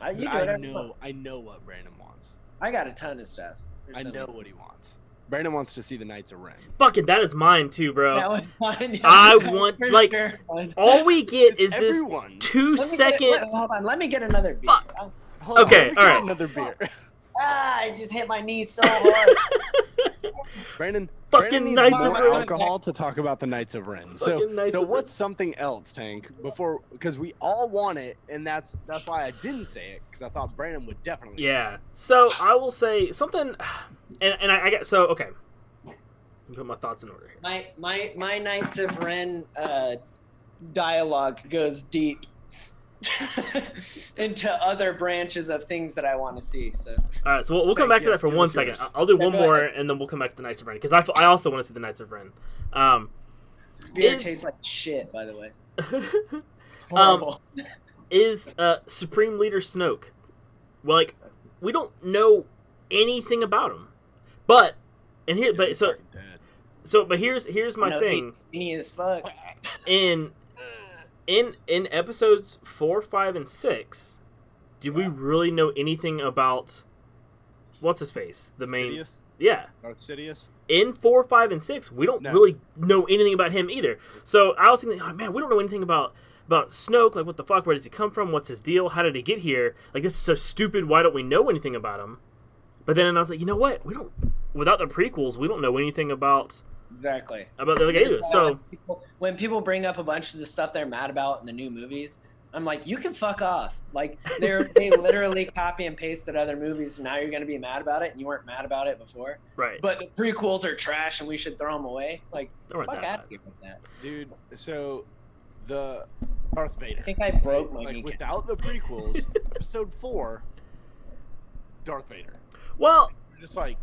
You do I whatever you want. know what Brandon wants. I got a ton of stuff. There's I so know many. what he wants. Brandon wants to see the Knights of Ren. Fucking that is mine too, bro. That was fine. I want, For like, sure, fine. All we get is this Everyone's. 2-second. Hold on, let me get another beer. Fuck. Hold on, Okay, let me all get right. Another beer. I just hit my knee so hard. Brandon, Fucking Brandon needs Knights more of Ren. alcohol to talk about the Knights of Ren. Fucking Knights So of what's something else, Tank? Because we all want it, and that's why I didn't say it, because I thought Brandon would definitely. Yeah. So I will say something, and I got so okay. Let me put my thoughts in order here. My Knights of Ren dialogue goes deep into other branches of things that I want to see. So All right, so we'll come Thank back to that yes, for give 1 us second. yours. I'll do Yeah, one go more, ahead. and then we'll come back to the Knights of Ren because I also want to see the Knights of Ren. this beer Is- tastes like shit, by the way. Um, Horrible. is Supreme Leader Snoke? Well, like we don't know anything about him, but He's fucking dead. but here's my No, thing. He as fuck. In episodes 4, 5, and 6, do we really know anything about what's his face? The main, Sidious? yeah. Darth Sidious? In 4, 5, and 6, we don't No. really know anything about him either. So I was thinking, oh man, we don't know anything about Snoke. Like, what the fuck? Where does he come from? What's his deal? How did he get here? Like, this is so stupid. Why don't we know anything about him? But then I was like, you know what? We don't. Without the prequels, we don't know anything about Exactly. the other guy either. So When people bring up a bunch of the stuff they're mad about in the new movies, I'm like, you can fuck off. Like they literally copy and pasted other movies, and now you're gonna be mad about it, and you weren't mad about it before. right, But the prequels are trash, and we should throw them away. Like, they weren't fuck that out bad. of here with that. Dude, so the Darth Vader. I think I broke my Like, kneecap. without the prequels, episode 4, Darth Vader. Well, Just like,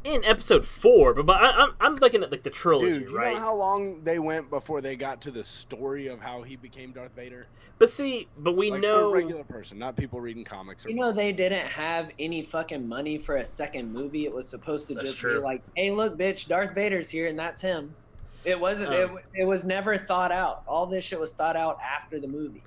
in episode 4, but I'm looking at like the trilogy, dude, you right? know how long they went before they got to the story of how he became Darth Vader? But we Like, know for a regular person, not people reading comics. Or You know, they didn't have any fucking money for a second movie. It was supposed to That's just true. be like, hey, look, bitch, Darth Vader's here, and that's him. It wasn't. It was never thought out. All this shit was thought out after the movie.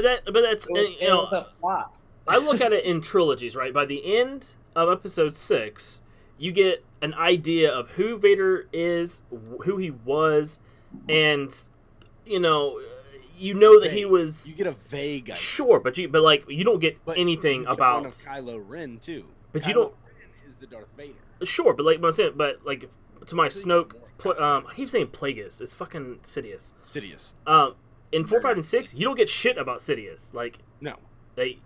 but that's It was a flop. I look at it in trilogies, right? By the end of episode 6, you get an idea of who Vader is, who he was, and you know that he was. You get a vague idea. Sure, but you don't get anything you get about one of Kylo Ren too. But Kylo you don't. Ren is the Darth Vader. Sure, but like I'm saying, to my Snoke, I keep saying Plagueis. It's fucking Sidious. In 4, 5, and 6, you don't get shit about Sidious. Like No.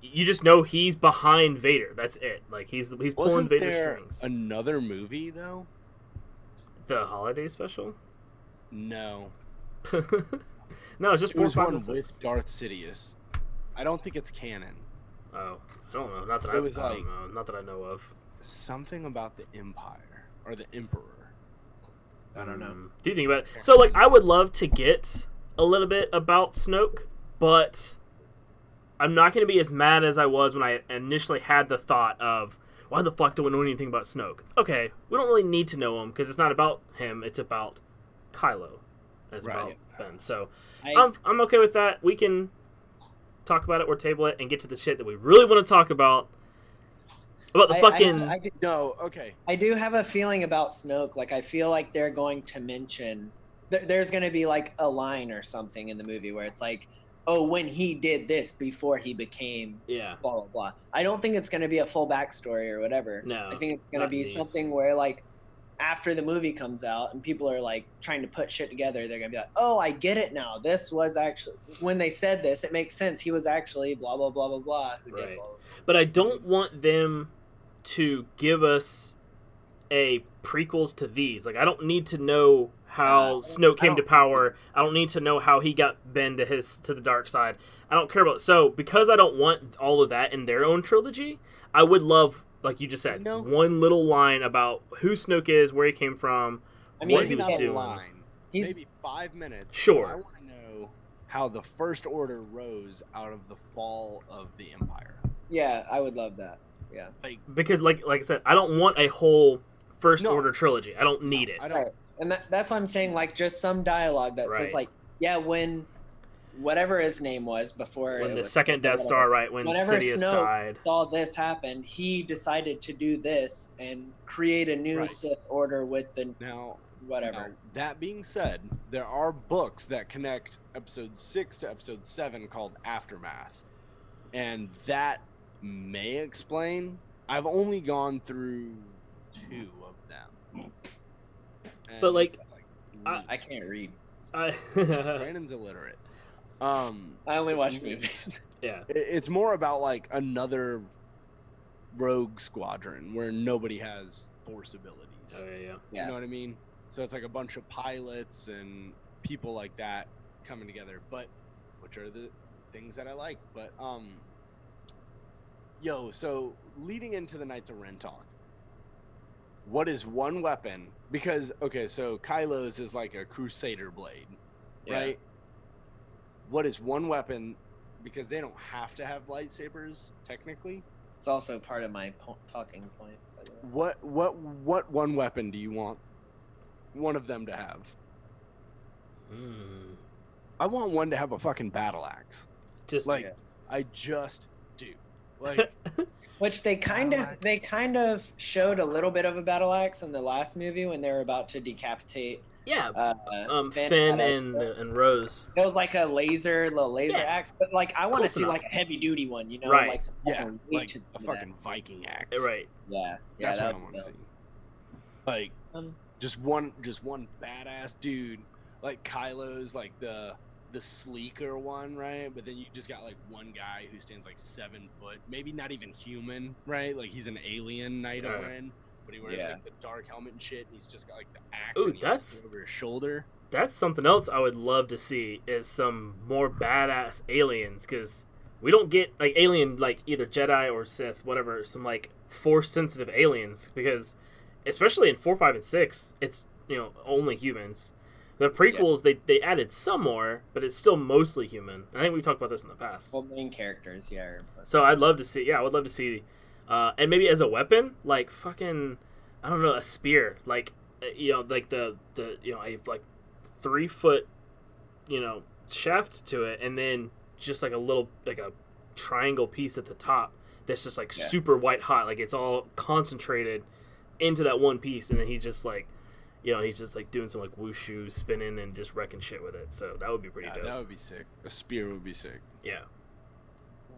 You just know he's behind Vader. That's it. Like he's pulling Wasn't Vader there strings. another movie though? The holiday special? No. No, it's just It 4, was 5, one and 6. with Darth Sidious. I don't think it's canon. Oh, I don't know. Not that It was I like- don't know. Not that I know of. Something about the Empire or the Emperor. I don't know. If you think about it, so like I would love to get a little bit about Snoke, but I'm not going to be as mad as I was when I initially had the thought of, why the fuck do we know anything about Snoke? Okay, we don't really need to know him because it's not about him; it's about Kylo, it's about Ben. So I'm okay with that. We can talk about it or table it and get to the shit that we really want to talk about the fucking. No, okay. I do have a feeling about Snoke. Like, I feel like they're going to mention there's going to be like a line or something in the movie where it's like, oh, when he did this before he became blah blah blah. I don't think it's going to be a full backstory or whatever. No, I think it's going to be something where like after the movie comes out and people are like trying to put shit together, they're going to be like, oh, I get it now. This was actually when they said this, it makes sense. He was actually blah blah blah blah blah. Who did blah, blah, blah. But I don't want them to give us a prequels to these. Like, I don't need to know how Snoke came to power. I don't need to know how he got Ben to the dark side. I don't care about it. So because I don't want all of that in their own trilogy, I would love, like you just said, one little line about who Snoke is, where he came from, what he was doing. Maybe 5 minutes. Sure. I want to know how the First Order rose out of the fall of the Empire. Yeah, I would love that. Yeah. Because like I said, I don't want a whole First Order trilogy. I don't need it. Right. And that's what I'm saying, like, just some dialogue that says, like, yeah, when whatever his name was before... When the second Death Star, right, when Sidious died. Saw this happen, he decided to do this and create a new Sith Order with the... whatever. Now, that being said, there are books that connect Episode 6 to Episode 7 called Aftermath. And that may explain... I've only gone through 2 of them. But like I can't read. Brandon's illiterate. I only watch movies. Yeah. It's more about like another rogue squadron where nobody has force abilities. Oh yeah. You know what I mean? So it's like a bunch of pilots and people like that coming together, but which are the things that I like. But so leading into the Knights of Ren talk, what is one weapon? Because, okay, so Kylo's is like a Crusader blade, right? What is one weapon? Because they don't have to have lightsabers, technically. It's also part of my talking point. By the way. What one weapon do you want one of them to have? I want one to have a fucking battle axe. I just do. Like... Which they kind of showed a little bit of a battle axe in the last movie when they were about to decapitate. Yeah. Finn and Rose. It was like a little laser axe, but like I want to see like a heavy duty one, you know, like like a fucking Viking axe. Right. Yeah. That's what I want to see. Like just one badass dude, like Kylo's like the sleeker one, right? But then you just got like one guy who stands like 7 foot, maybe not even human, right? Like he's an alien Knight of Ren, but he wears like the dark helmet and shit, and he's just got like the axe over his shoulder. That's something else I would love to see is some more badass aliens, because we don't get like alien, like either Jedi or Sith, whatever, some like force sensitive aliens, because especially in 4, 5, and 6, it's only humans. The prequels, they added some more, but it's still mostly human. I think we talked about this in the past. Well, main characters, So I'd love to see, I would love to see, and maybe as a weapon, like fucking, I don't know, a spear, like, like the a like 3 foot, shaft to it, and then just like a little like a triangle piece at the top that's just like super white hot, like it's all concentrated into that one piece, and then he just like, you know, he's just like doing some like wushu spinning and just wrecking shit with it. So that would be pretty dope. That would be sick. A spear would be sick. Yeah.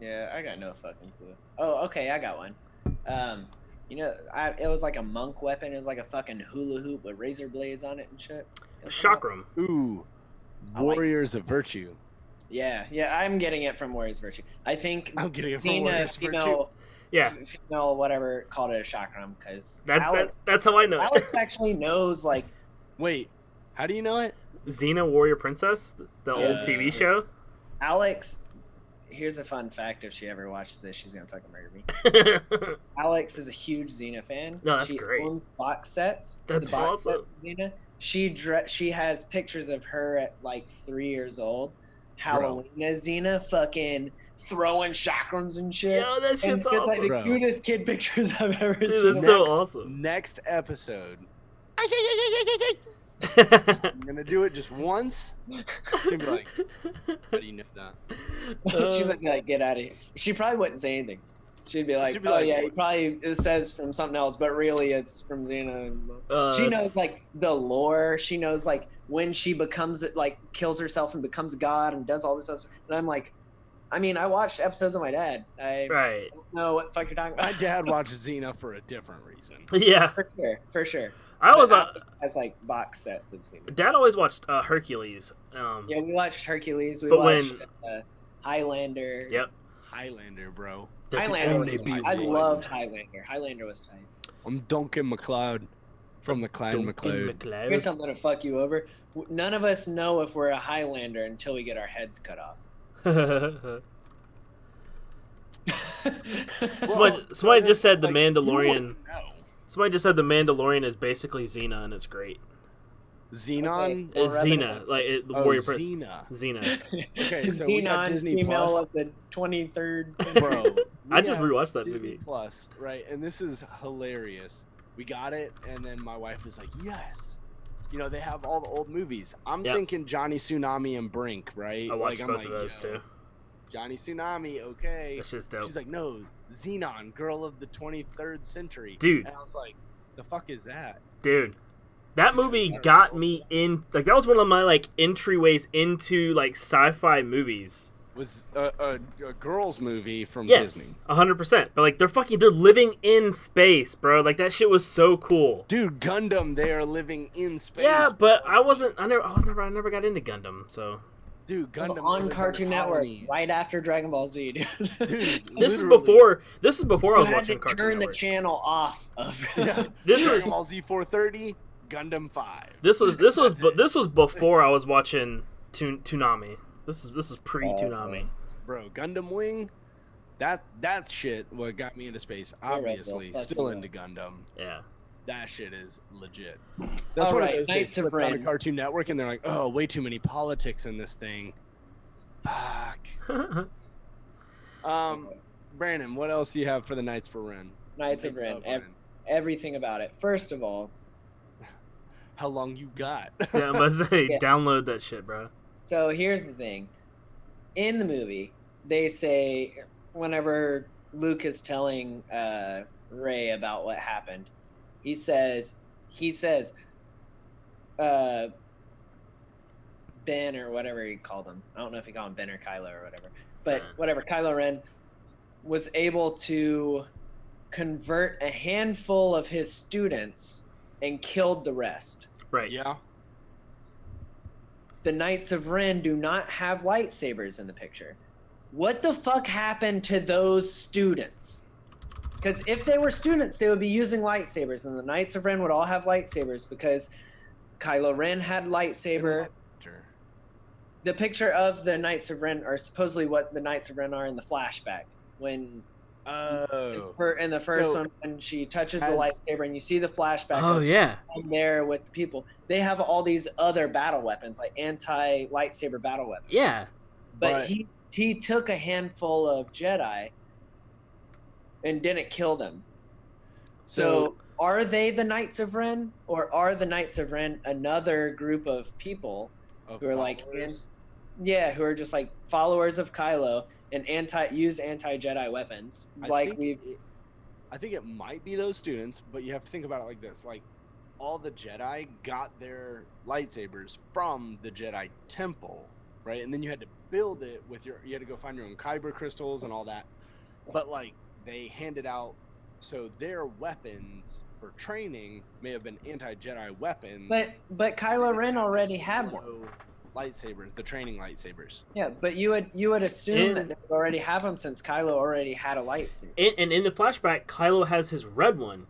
Yeah, I got no fucking clue. Oh, okay, I got one. You know, it was like a monk weapon. It was like a fucking hula hoop with razor blades on it and shit. A chakram. Ooh, Warriors of Virtue. Yeah, I'm getting it from Warriors of Virtue. I think I'm getting it from Warriors of Virtue. Yeah. Female, whatever, called it a chakram because that's how I know it. Alex actually knows, like... Wait, how do you know it? Xena Warrior Princess, the old TV show. Alex, here's a fun fact. If she ever watches this, she's gonna fucking murder me. Alex is a huge Xena fan. No, that's she great. Owns box sets. That's box awesome. Set Xena. She has pictures of her at like 3 years old. Halloween as Xena, fucking throwing chakrams and shit. Yo, that shit's it's awesome. like the cutest kid pictures I've ever seen. Dude, that's so awesome. Next episode. I'm gonna do it just once. She'll be like, how do you know that? She's like, get out of here. She probably wouldn't say anything. She'd be like, it says from something else, but really it's from Xena. She knows like the lore. She knows like when she becomes like kills herself and becomes a god and does all this stuff. And I'm like, I mean, I watched episodes of my dad. I don't know what the fuck you're talking about. My dad watched Xena for a different reason. Yeah, for sure. I was has like box sets of Xena. Dad always watched Hercules. Yeah, we watched Hercules. We but watched Highlander. Yep. Highlander, bro. Highlander was I loved Highlander. Highlander was tight. I'm Duncan MacLeod from the Clan MacLeod. Here's something to fuck you over. None of us know if we're a Highlander until we get our heads cut off. Somebody just said the Mandalorian. Somebody just said the Mandalorian is basically Xena, and it's great. Xenon? It's Xena, like the Warrior Prince. Xena. Okay, so Xenon, we got Disney female Plus. of the 23rd. Bro, I just rewatched that Disney movie. Plus, right? And this is hilarious. We got it, and then my wife was like, "Yes." You know, they have all the old movies. I'm thinking Johnny Tsunami and Brink, right? I watched both I'm of those too. Johnny Tsunami, okay. That's just dope. She's like, no, Xenon, girl of the 23rd century. Dude. And I was like, the fuck is that? Dude, that movie got me in. Like, that was one of my, like, entryways into, like, sci-fi movies. Was a girls' movie from Yes, Disney. 100%. But, like, they're living in space, bro. Like, that shit was so cool. Dude, Gundam, they are living in space. Yeah, but I never got into Gundam, so. Dude, Gundam on Cartoon Network, right after Dragon Ball Z, dude. Dude, this is before I was had watching to Cartoon turn Network. the channel off of This Dragon was Ball Z 430, Gundam 5. this was before I was watching Toonami. This is pre-Toonami. Bro, Gundam Wing, that shit what got me into space. Obviously, still into Gundam. Yeah. That shit is legit. That's one of those they flip on a Cartoon Network and they're like, oh, way too many politics in this thing. Fuck. Brandon, what else do you have for the Knights for Ren? Knights of Ren. Everything about it. First of all, how long you got? Yeah, I'm about to say, download that shit, bro. So here's the thing. In the movie, they say, whenever Luke is telling Rey about what happened, he says, Ben or whatever he called him. I don't know if he called him Ben or Kylo or whatever. But whatever, Kylo Ren was able to convert a handful of his students and killed the rest. Right. Yeah. The Knights of Ren do not have lightsabers in the picture. What the fuck happened to those students? Because if they were students, they would be using lightsabers, and the Knights of Ren would all have lightsabers because Kylo Ren had lightsaber. The picture of the Knights of Ren are supposedly what the Knights of Ren are in the flashback. When in the first one, when she touches the lightsaber and you see the flashback. Oh, yeah. I'm there with the people. They have all these other battle weapons, like anti-lightsaber battle weapons. Yeah. But he took a handful of Jedi and didn't kill them. So are they the Knights of Ren, or are the Knights of Ren another group of people who are like Yeah, who are just like followers of Kylo and use anti-Jedi weapons. I think it might be those students, but you have to think about it like this: like all the Jedi got their lightsabers from the Jedi Temple, right? And then you had to build it with you had to go find your own kyber crystals and all that. But like they handed out, so their weapons for training may have been anti-Jedi weapons. But Kylo Ren already had one. Lightsabers, the training lightsabers. Yeah, but you would assume that they already have them since Kylo already had a lightsaber. And in the flashback, Kylo has his red one,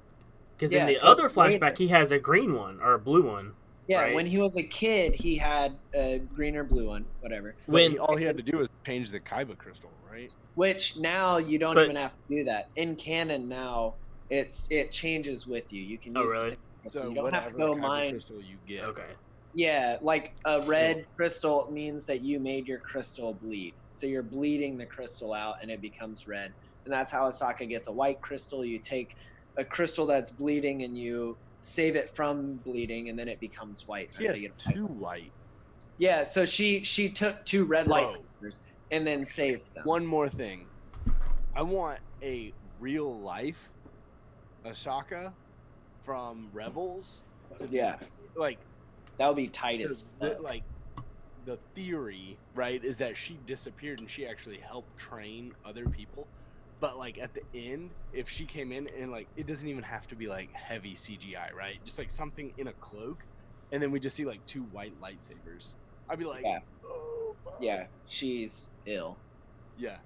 because in the so other flashback, he has a green one or a blue one. Yeah, right? when he was a kid, he had a green or blue one, whatever. When all he had to do was change the kyber crystal, right? Which now you don't even have to do that. In canon now, it changes with you. You can use really? So you don't have to go mine. Crystal you get. Okay. Yeah, like a red crystal means that you made your crystal bleed. So you're bleeding the crystal out and it becomes red. And that's how Ahsoka gets a white crystal. You take a crystal that's bleeding and you save it from bleeding and then it becomes white. She has two white. Yeah, so she took two red lightsabers and then saved them. One more thing. I want a real life Ahsoka from Rebels. Yeah. Like that would be tight as like the theory, right, is that she disappeared and she actually helped train other people. But like at the end, if she came in and like it doesn't even have to be like heavy CGI, right? Just like something in a cloak, and then we just see like two white lightsabers. I'd be like, oh, fuck. Yeah, she's ill. Yeah.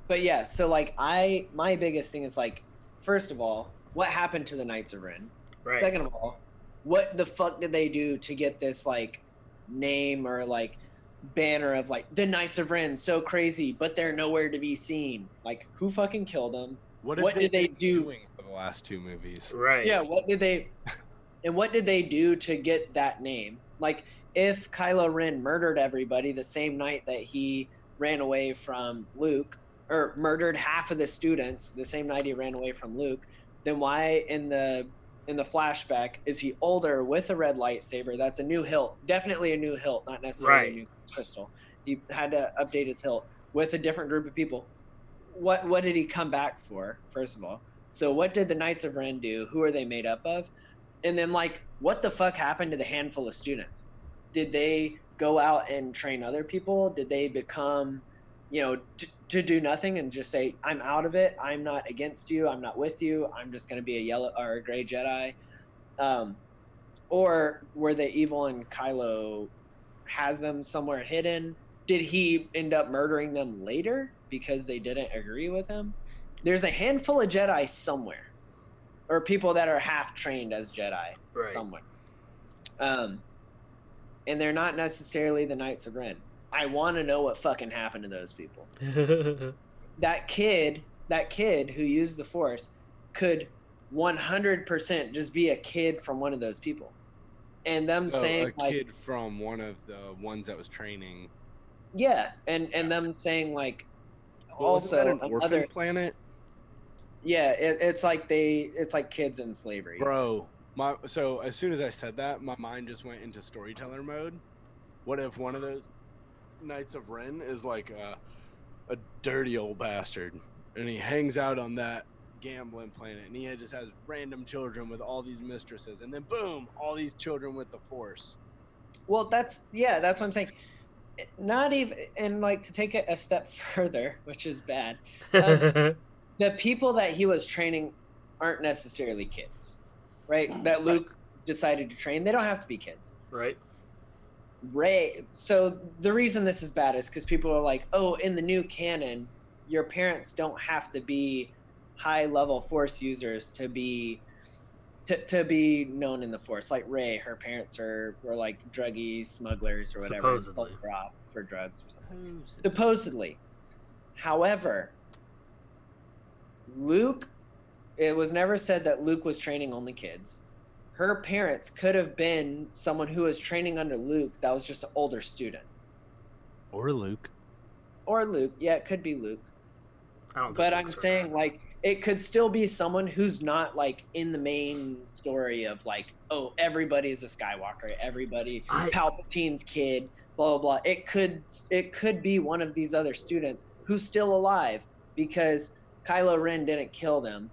But yeah, so like my biggest thing is like, first of all, what happened to the Knights of Ren? Right. Second of all, what the fuck did they do to get this like name or like banner of like the Knights of Ren so crazy, but they're nowhere to be seen? Like who fucking killed them? What did they do for the last two movies? Right. Yeah, what did they do to get that name? Like if Kylo Ren murdered everybody the same night that he ran away from Luke, or murdered half of the students the same night he ran away from Luke, then why in the flashback is he older with a red lightsaber? That's a new hilt, definitely a new hilt, not necessarily a new crystal. He had to update his hilt with a different group of people. What did he come back for, first of all? So what did the Knights of Ren do? Who are they made up of? And then like what the fuck happened to the handful of students? Did they go out and train other people? Did they become, to do nothing and just say, I'm out of it, I'm not against you, I'm not with you, I'm just going to be a yellow or a gray Jedi? Or were they evil and Kylo has them somewhere hidden? Did he end up murdering them later because they didn't agree with him? There's a handful of Jedi somewhere, or people that are half trained as Jedi somewhere. And they're not necessarily the Knights of Ren. I want to know what fucking happened to those people. That kid who used the Force could 100% just be a kid from one of those people. And them saying a kid from one of the ones that was training. Yeah, and them saying like, also an orphan planet. Yeah, it's like kids in slavery. Bro, so as soon as I said that, my mind just went into storyteller mode. What if one of those Knights of Ren is like a dirty old bastard, and he hangs out on that gambling planet, and he just has random children with all these mistresses, and then boom, all these children with the Force. Well, that's what I'm saying. Not even, and like to take it a step further, which is bad. The people that he was training aren't necessarily kids, right? That Luke decided to train. They don't have to be kids. Right. Rey. So the reason this is bad is because people are like, oh, in the new canon, your parents don't have to be high-level Force users to be known in the Force. Like Rey, her parents were like druggie smugglers or whatever. Supposedly. Off for drugs or something. Supposedly. However, Luke, it was never said that Luke was training only kids. Her parents could have been someone who was training under Luke that was just an older student. Or Luke. Yeah, it could be Luke. I don't. But I'm saying like it could still be someone who's not like in the main story of like, oh, everybody's a Skywalker, Palpatine's kid, blah blah blah. It could be one of these other students who's still alive because Kylo Ren didn't kill them,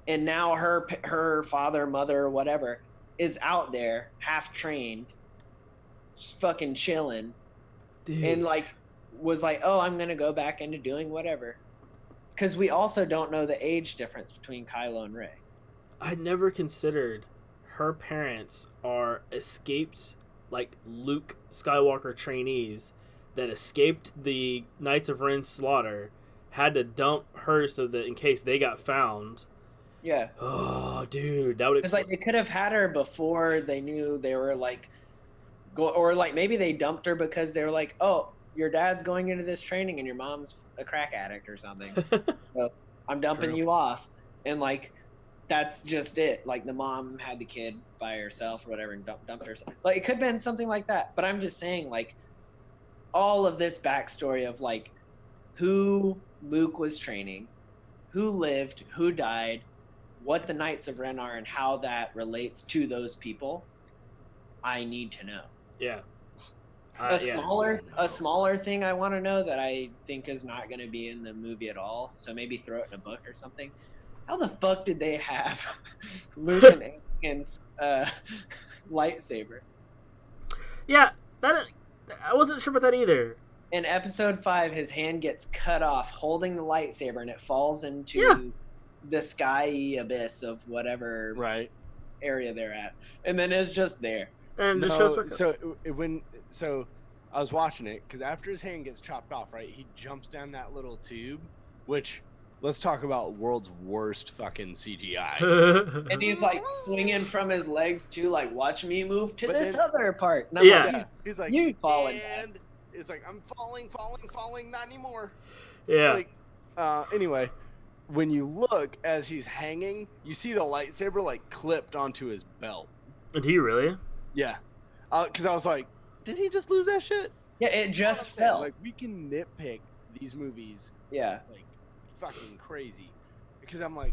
and now her father, mother, whatever, is out there half trained, just fucking chilling, Dude. and like was like, oh, I'm gonna go back into doing whatever. Because we also don't know the age difference between Kylo and Rey. I never considered her parents are escaped, like Luke Skywalker trainees that escaped the Knights of Ren's slaughter, had to dump her so that in case they got found. Yeah. Oh, dude, that would. It's like they could have had her before they knew they were like, or like maybe they dumped her because they were like, oh, your dad's going into this training and your mom's a crack addict or something. So I'm dumping you off, and like that's just it. Like the mom had the kid by herself or whatever and dumped her. Like it could have been something like that. But I'm just saying, like all of this backstory of like who Luke was training, who lived, who died, what the Knights of Ren are, and how that relates to those people. I need to know. Yeah. A smaller thing I want to know that I think is not going to be in the movie at all. So maybe throw it in a book or something. How the fuck did they have Luke and Anakin's lightsaber? Yeah, that I wasn't sure about that either. In episode 5, his hand gets cut off holding the lightsaber, and it falls into the sky abyss of whatever area they're at, and then it's just there. And the show's so I was watching it because after his hand gets chopped off, right, he jumps down that little tube, which let's talk about world's worst fucking CGI. And he's like swinging from his legs too, like watch me move to this then, other part. And I'm like, he's like, you falling, and it's like I'm falling, not anymore. Yeah. Like, anyway, when you look as he's hanging, you see the lightsaber like clipped onto his belt. Do you really? Yeah, because I was like, did he just lose that shit? Yeah, it just fell. Like we can nitpick these movies. Yeah. Like fucking crazy, because I'm like,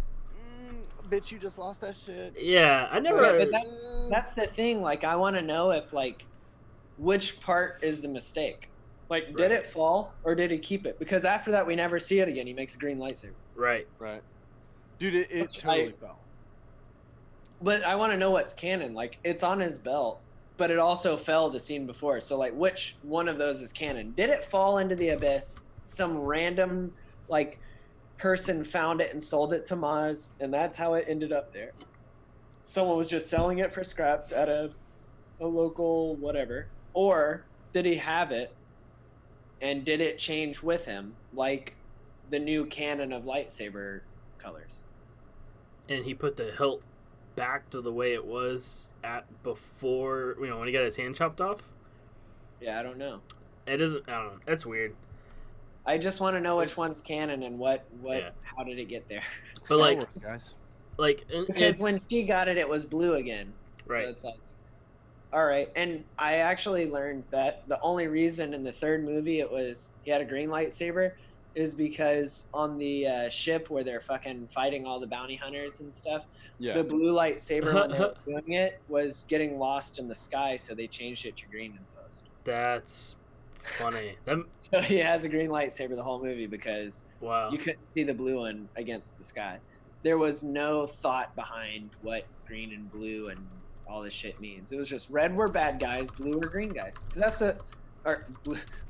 bitch, you just lost that shit. Yeah, I never. Yeah, but that's the thing. Like, I want to know if like, which part is the mistake? Like, did it fall or did he keep it? Because after that, we never see it again. He makes a green lightsaber. Right. Dude, it totally fell. But I want to know what's canon. Like, it's on his belt, but it also fell the scene before. So, like, which one of those is canon? Did it fall into the abyss? Some random, like, person found it and sold it to Maz, and that's how it ended up there. Someone was just selling it for scraps at a local whatever. Or did he have it, and did it change with him, like the new canon of lightsaber colors? And he put the hilt back to the way it was at before, when he got his hand chopped off. Yeah, I don't know. It isn't. I don't know. That's weird. I just want to know which one's canon and how did it get there? But like, Wars, guys. Like because when she got it, it was blue again. Right. So it's like, all right. And I actually learned that the only reason in the third movie he had a green lightsaber is because on the ship where they're fucking fighting all the bounty hunters and stuff, the blue lightsaber when they were doing it was getting lost in the sky, so they changed it to green in post. That's funny. So he has a green lightsaber the whole movie because wow, you couldn't see the blue one against the sky. There was no thought behind what green and blue and all this shit means. It was just red were bad guys, blue were green guys. Because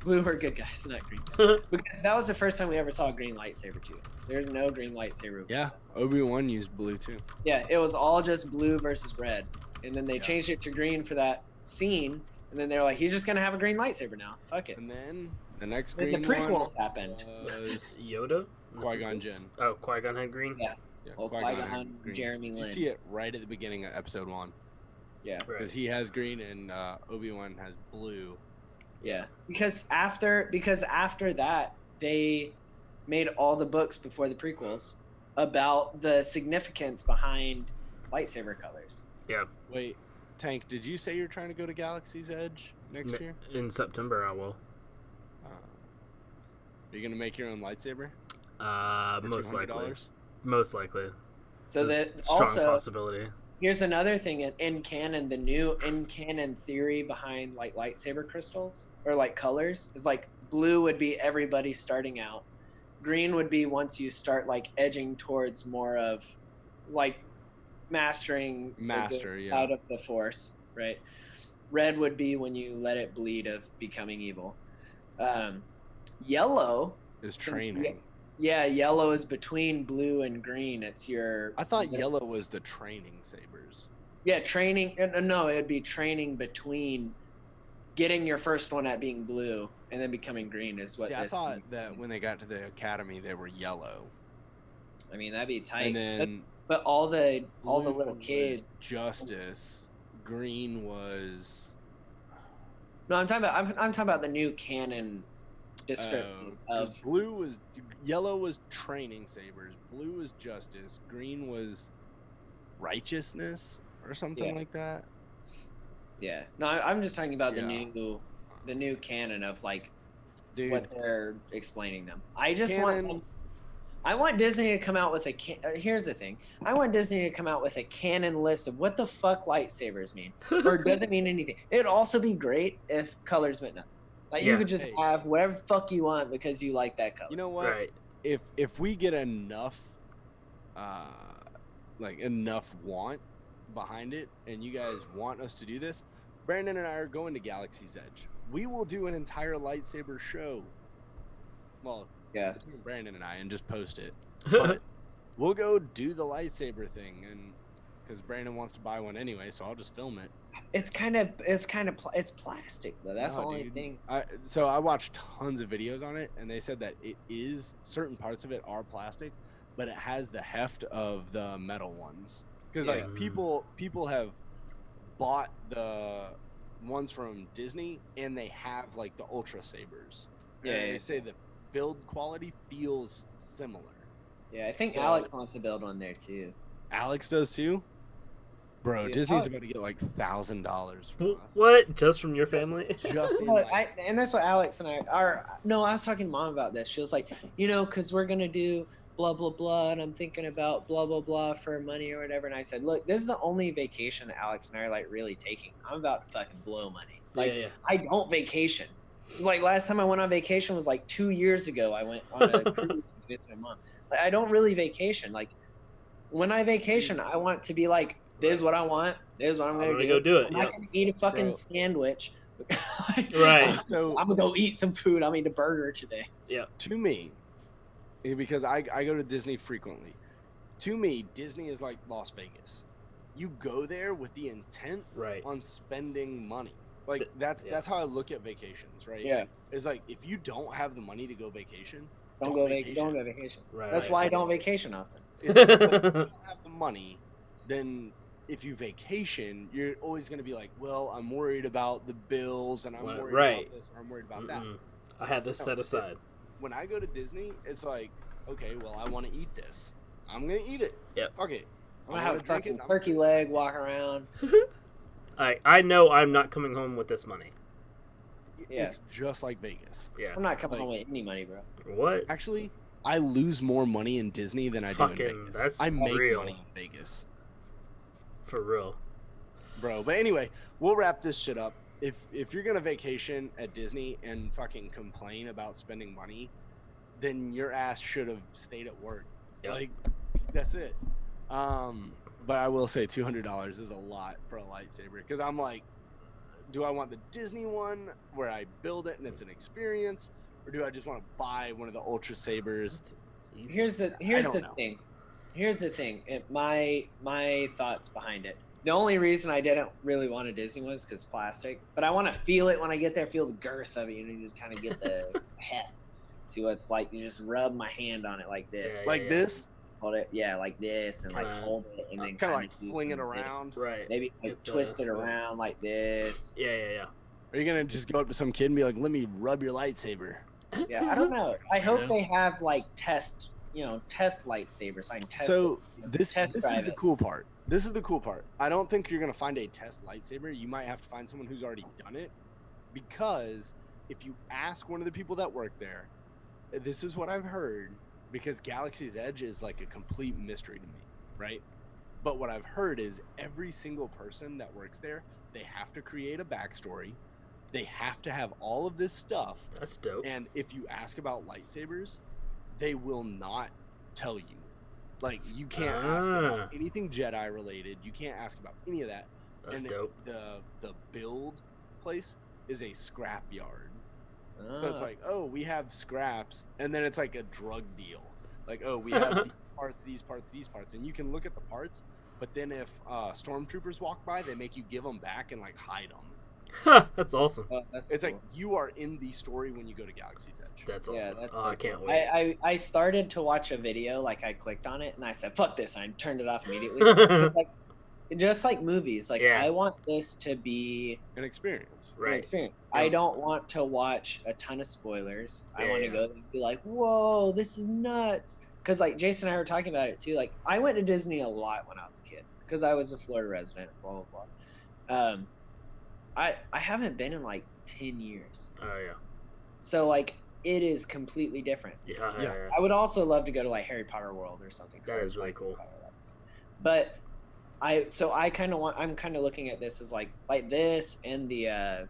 blue were good guys, not green guys. Because that was the first time we ever saw a green lightsaber too. There's no green lightsaber. Yeah, Obi-Wan used blue too. Yeah, it was all just blue versus red. And then they changed it to green for that scene. And then they were like, he's just going to have a green lightsaber now. Fuck it. And then the next green one the prequels happened. Was Yoda? Qui-Gon Jinn. Oh, Qui-Gon had green? Yeah. Qui-Gon, Jeremy Lin. You see it right at the beginning of episode 1. Yeah. Because he has green and Obi-Wan has blue. Yeah. Because after that, they made all the books before the prequels about the significance behind lightsaber colors. Yeah. Wait, Tank, did you say you're trying to go to Galaxy's Edge next year? In September, I will. Are you going to make your own lightsaber? Most likely. So it's that a strong also possibility. Here's another thing in canon. The new in canon theory behind like lightsaber crystals or like colors is like blue would be everybody starting out. Green would be once you start like edging towards more of like mastering the Master, good yeah. side of the force, right? Red would be when you let it bleed of becoming evil. Yellow Is training. Yeah, yellow is between blue and green. It's your. I thought yellow was the training sabers. Yeah, training. No, it would be training between getting your first one at being blue and then becoming green is what. Yeah, I this thought means. that when they got to the academy, they were yellow. I mean, that'd be tight. And then but all the blue little was kids. Justice. Green was. No, I'm talking about the new canon description 'cause of. yellow was training sabers. Blue was justice. Green was righteousness or something like that. Yeah, no, I'm just talking about Yeah. the new canon of like Dude, what they're explaining them. I just Canon- want. I want Disney to come out with here's the thing. I want Disney to come out with a canon list of what the fuck lightsabers mean, or it doesn't mean anything. It'd also be great if colors meant nothing. Like you Yeah. could just Hey. have whatever the fuck you want because you like that color. you know what? Right. If we get enough, enough want behind it, and you guys want us to do this, Brandon and I are going to Galaxy's Edge. We will do an entire lightsaber show. Well, Yeah. between Brandon and I, and just post it. But we'll go do the lightsaber thing, and because Brandon wants to buy one anyway, so I'll just film it. It's plastic though. That's No, the only dude. thing. So I watched tons of videos on it, and they said that it is certain parts of it are plastic, but it has the heft of the metal ones. Because Yeah. like people have bought the ones from Disney, and they have like the Ultra Sabers. Yeah, And they yeah. say the build quality feels similar. Yeah, I think So- Alex wants to build one there too. Alex does too. Bro, Yeah, Disney's Alex- about to get like $1,000 from us. What? Just from your family? Just in Well, lights- and that's what Alex and I are. No, I was talking to Mom about this. She was like, because we're gonna do blah blah blah, and I'm thinking about blah blah blah for money or whatever. And I said, look, this is the only vacation that Alex and I are like really taking. I'm about to fucking blow money. Like, yeah. I don't vacation. Like last time I went on vacation was like 2 years ago. I went on a cruise to visit my mom. Like, I don't really vacation. Like when I vacation, I want to be like, this is what I want. This is what I'm gonna go do it. I'm not Yep. gonna eat a fucking Bro. sandwich. Right. So I'm gonna go eat some food. I'm eating a burger today. to me, because I go to Disney frequently, to me, Disney is like Las Vegas. You go there with the intent Right. on spending money. Like Th- that's yeah. that's how I look at vacations, right? Yeah. It's like if you don't have the money to go vacation, Don't go vacation. Right. That's right. why I don't vacation often. if you don't have the money, then if you vacation, you're always going to be like, well, I'm worried about the bills, and I'm Right. worried Right. about this, or I'm worried about that. Mm-mm. I had this set aside. When I go to Disney, it's like, okay, well, I want to eat this. I'm going to eat it. Yep. Fuck it. I'm gonna wanna have a drink fucking I'm- turkey leg, walk around. I know I'm not coming home with this money. Yeah. It's just like Vegas. Yeah. I'm not coming Like- home with any money, bro. What? Actually, I lose more money in Disney than I do in Fucking- Vegas. that's I make real. money in Vegas. For real. Bro, but anyway, we'll wrap this shit up. If you're gonna vacation at Disney and fucking complain about spending money, then your ass should have stayed at work. Yep. Like, that's it. But I will say $200 is a lot for a lightsaber, because I'm like, do I want the Disney one where I build it and it's an experience, or do I just want to buy one of the Ultra Sabers? That's easy. Here's the don't know. thing. Here's the thing. My thoughts behind it. The only reason I didn't really want a Disney one is because plastic, but I want to feel it when I get there. Feel the girth of it, and you just kind of get the heft. See what it's like. You just rub my hand on it like this. Yeah, Like this, Hold it, yeah, like this, and like Kinda- hold it, and then kind of like do fling it some bit- around. Right. Maybe like Get the- twist it around like this. Yeah. Are you gonna just go up to some kid and be like, "Let me rub your lightsaber"? Yeah, I don't know. I hope Yeah. they have like test lightsabers. So I can test. So it, this test is drive the it. cool part. This is the cool part. I don't think you're gonna find a test lightsaber. You might have to find someone who's already done it, because if you ask one of the people that work there, this is what I've heard. Because Galaxy's Edge is like a complete mystery to me, right? But what I've heard is every single person that works there, they have to create a backstory. They have to have all of this stuff. That's dope. And if you ask about lightsabers, they will not tell you. Like, you can't ask about anything Jedi related. You can't ask about any of that. That's and dope. The build place is a scrap yard. So it's like, oh, we have scraps, and then it's like a drug deal. Like, oh, we have these parts, and you can look at the parts, but then if stormtroopers walk by, they make you give them back and like hide them. That's awesome. It's like you are in the story when you go to Galaxy's Edge. That's awesome. that's I can't wait. I started to watch a video, like I clicked on it and I said, fuck this, I turned it off immediately. Like, just like movies, like I want this to be an experience. An experience. Yeah. I don't want to watch a ton of spoilers. I want to go and be like, whoa, this is nuts. Because like Jason and I were talking about it too. Like, I went to Disney a lot when I was a kid because I was a Florida resident, blah blah blah. I haven't been in like 10 years. Oh yeah. So like it is completely different. Yeah. I would also love to go to like Harry Potter World or something. That is really cool. But I'm kind of looking at this as like this and the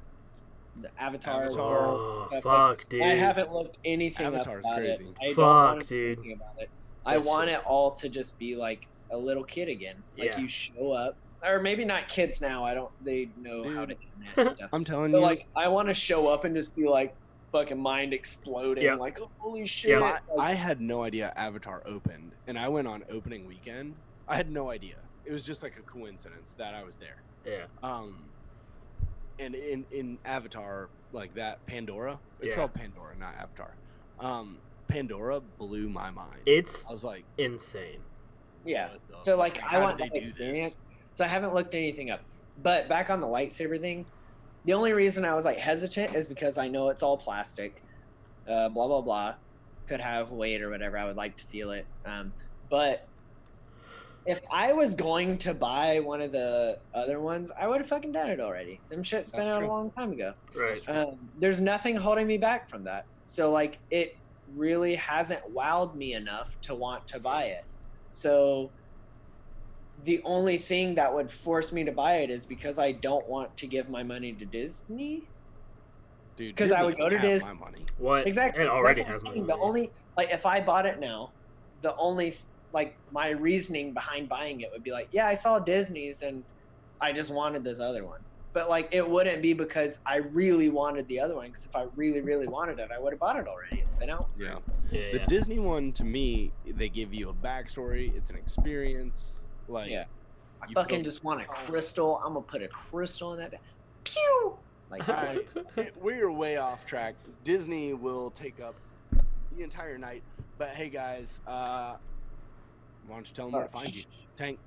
Avatar. Oh, fuck, dude. I haven't looked anything Avatar's about crazy. it. I Fuck, don't want dude. anything about it. I want it all to just be like a little kid again. Like you show up, or maybe not kids now. They know how to internet and stuff. I'm telling so, you. like, I want to show up and just be like fucking mind exploding. Yep. Like, holy shit. Yep. I had no idea Avatar opened, and I went on opening weekend. I had no idea. It was just like a coincidence that I was there. Yeah. And in Avatar, like that Pandora, it's called Pandora, not Avatar. Pandora blew my mind. It's I was like insane. Yeah. So like I want that experience. So I haven't looked anything up. But back on the lightsaber thing, the only reason I was like hesitant is because I know it's all plastic. Blah blah blah. Could have weight or whatever. I would like to feel it. But if I was going to buy one of the other ones, I would have fucking done it already. Them shit's been out a long time ago. Right. There's nothing holding me back from that. So like it really hasn't wowed me enough to want to buy it. So the only thing that would force me to buy it is because I don't want to give my money to Disney. Dude, because I would go to Disney. My money. What? Exactly. It already That's has my the money. only like if I bought it now, the only like my reasoning behind buying it would be like, yeah, I saw Disney's and I just wanted this other one. But like it wouldn't be because I really wanted the other one. Because if I really, really wanted it, I would have bought it already. It's been out. Yeah. Yeah, The Disney one, to me, they give you a backstory. It's an experience. Like, I you fucking build- just want a crystal. I'm gonna put a crystal in that. Pew! Like, All right, we're way off track. Disney will take up the entire night. But hey, guys, why don't you tell them where to find you? Tank.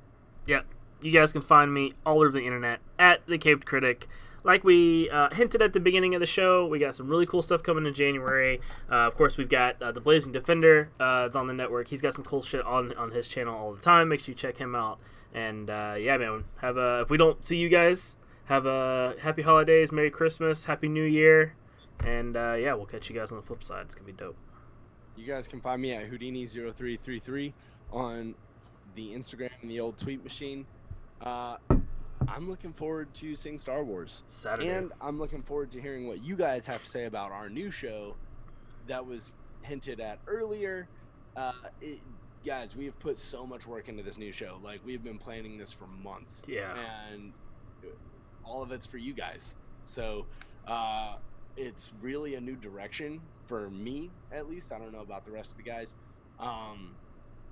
Yeah. You guys can find me all over the internet at The Caped Critic. Like we hinted at the beginning of the show, we got some really cool stuff coming in January. Of course, we've got The Blazing Defender. It's on the network. He's got some cool shit on his channel all the time. Make sure you check him out. And yeah, man, if we don't see you guys, have a happy holidays, Merry Christmas, Happy New Year. And yeah, we'll catch you guys on the flip side. It's going to be dope. You guys can find me at Houdini0333 on the Instagram and the old tweet machine. I'm looking forward to seeing Star Wars Saturday. and I'm looking forward to hearing what you guys have to say about our new show that was hinted at earlier. Guys, we have put so much work into this new show. Like, we've been planning this for months. Yeah. And all of it's for you guys. So it's really a new direction for me, at least. I don't know about the rest of the guys.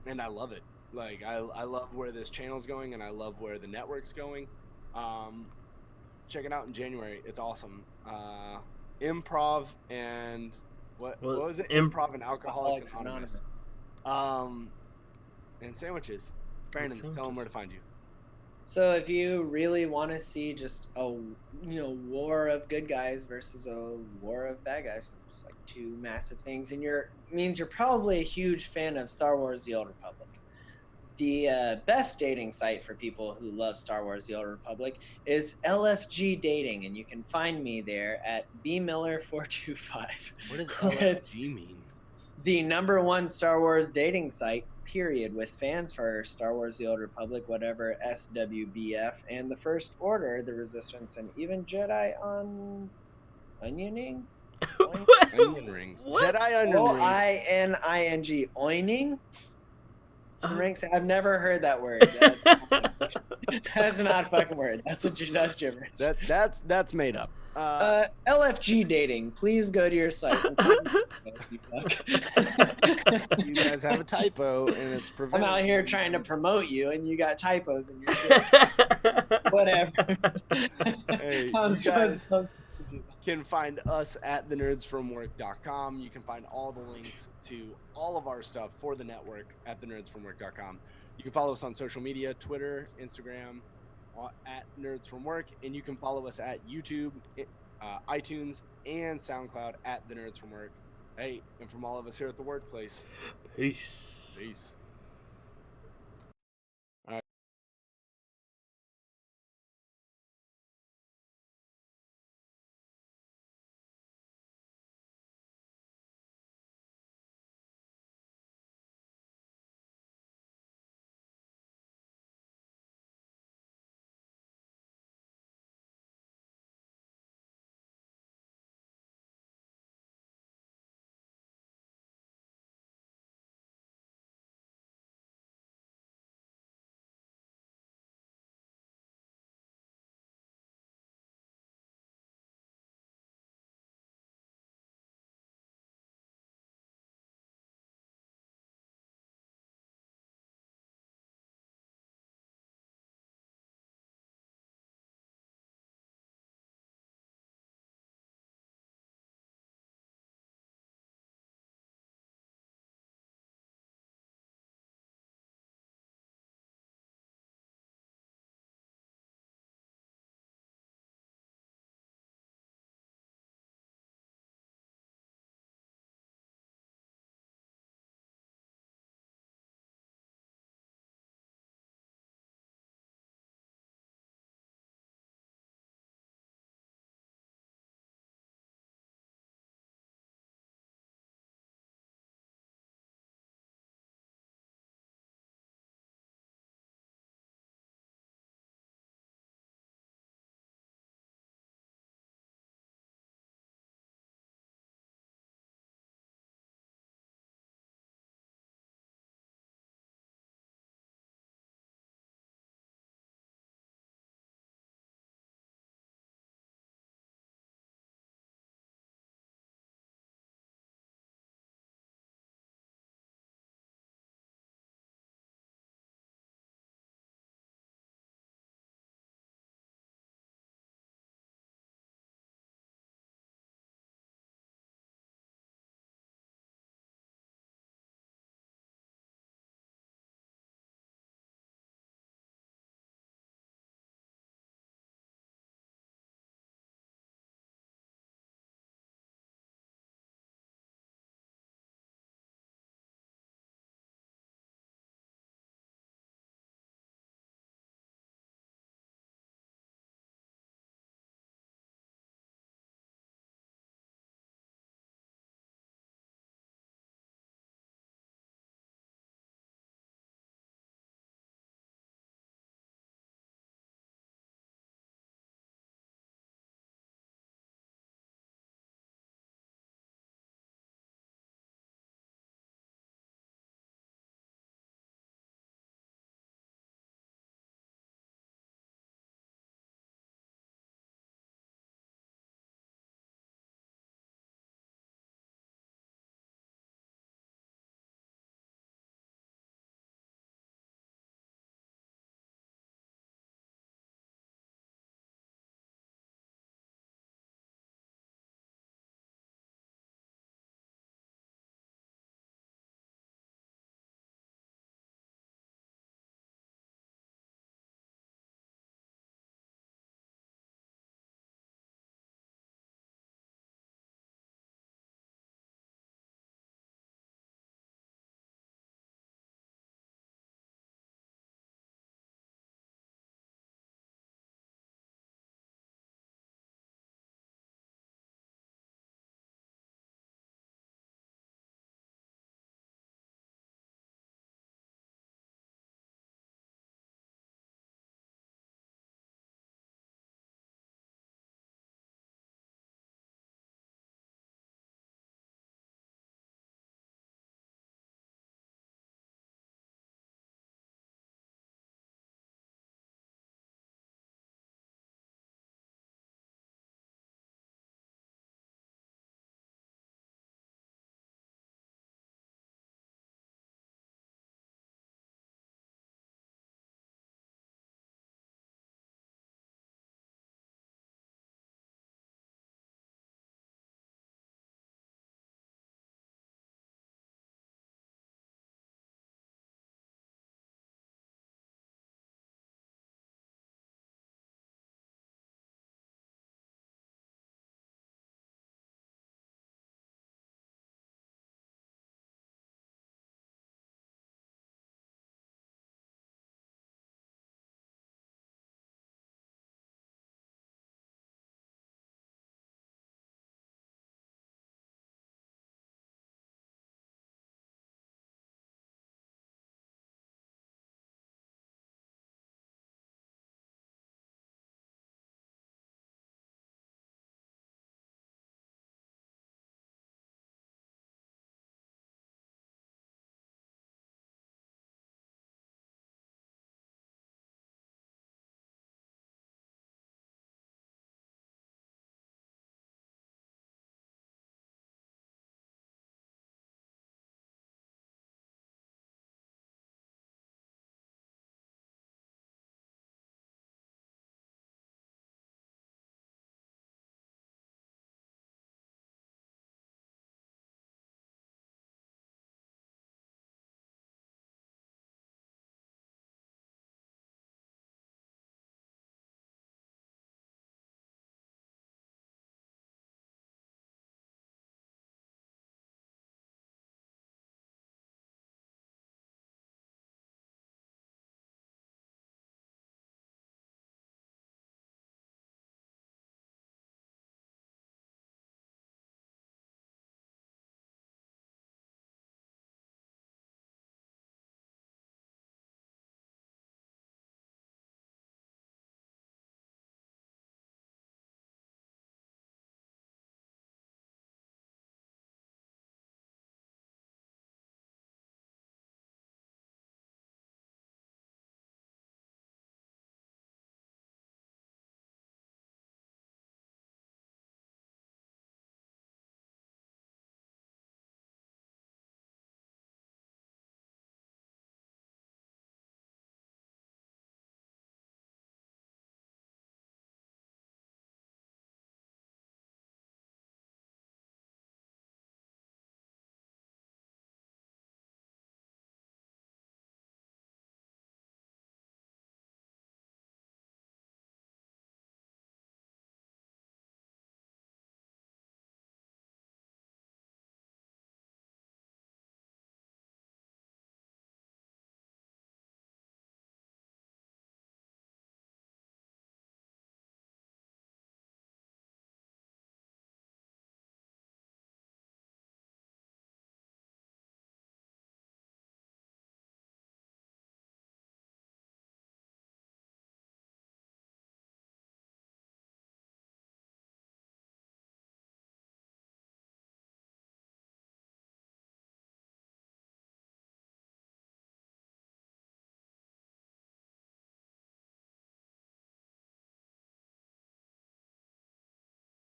And I love it. Like, I love where this channel's going, and I love where the network's going. Check it out in January. It's awesome. Improv and what was it? Improv and Alcoholics Anonymous. And sandwiches. Brandon, tell them where to find you. So if you really want to see just a war of good guys versus a war of bad guys, just like two massive things, and you're probably a huge fan of Star Wars: The Old Republic. The best dating site for people who love Star Wars: The Old Republic is LFG Dating, and you can find me there at bmiller425. What does LFG mean? The #1 Star Wars dating site period, with fans for Star Wars The Old Republic, whatever, SWBF, and the First Order, the Resistance, and even Jedi on onioning? Onion rings. What? Jedi onion rings. OINING. Oining? Ranks. I've never heard that word. That's not a fucking word. That's gibberish. That's made up. LFG dating. Please go to your site. You guys have a typo, and it's I'm preventing. out here trying to promote you, and you got typos in your shit. Whatever. Hey, I'm you so guys supposed to do that. can find us at TheNerdsFromWork.com. You can find all the links to all of our stuff for the network at TheNerdsFromWork.com. You can follow us on social media, Twitter, Instagram, at Nerds From Work, and you can follow us at YouTube, iTunes, and SoundCloud at The Nerds From Work. Hey, and from all of us here at the workplace, Peace. peace.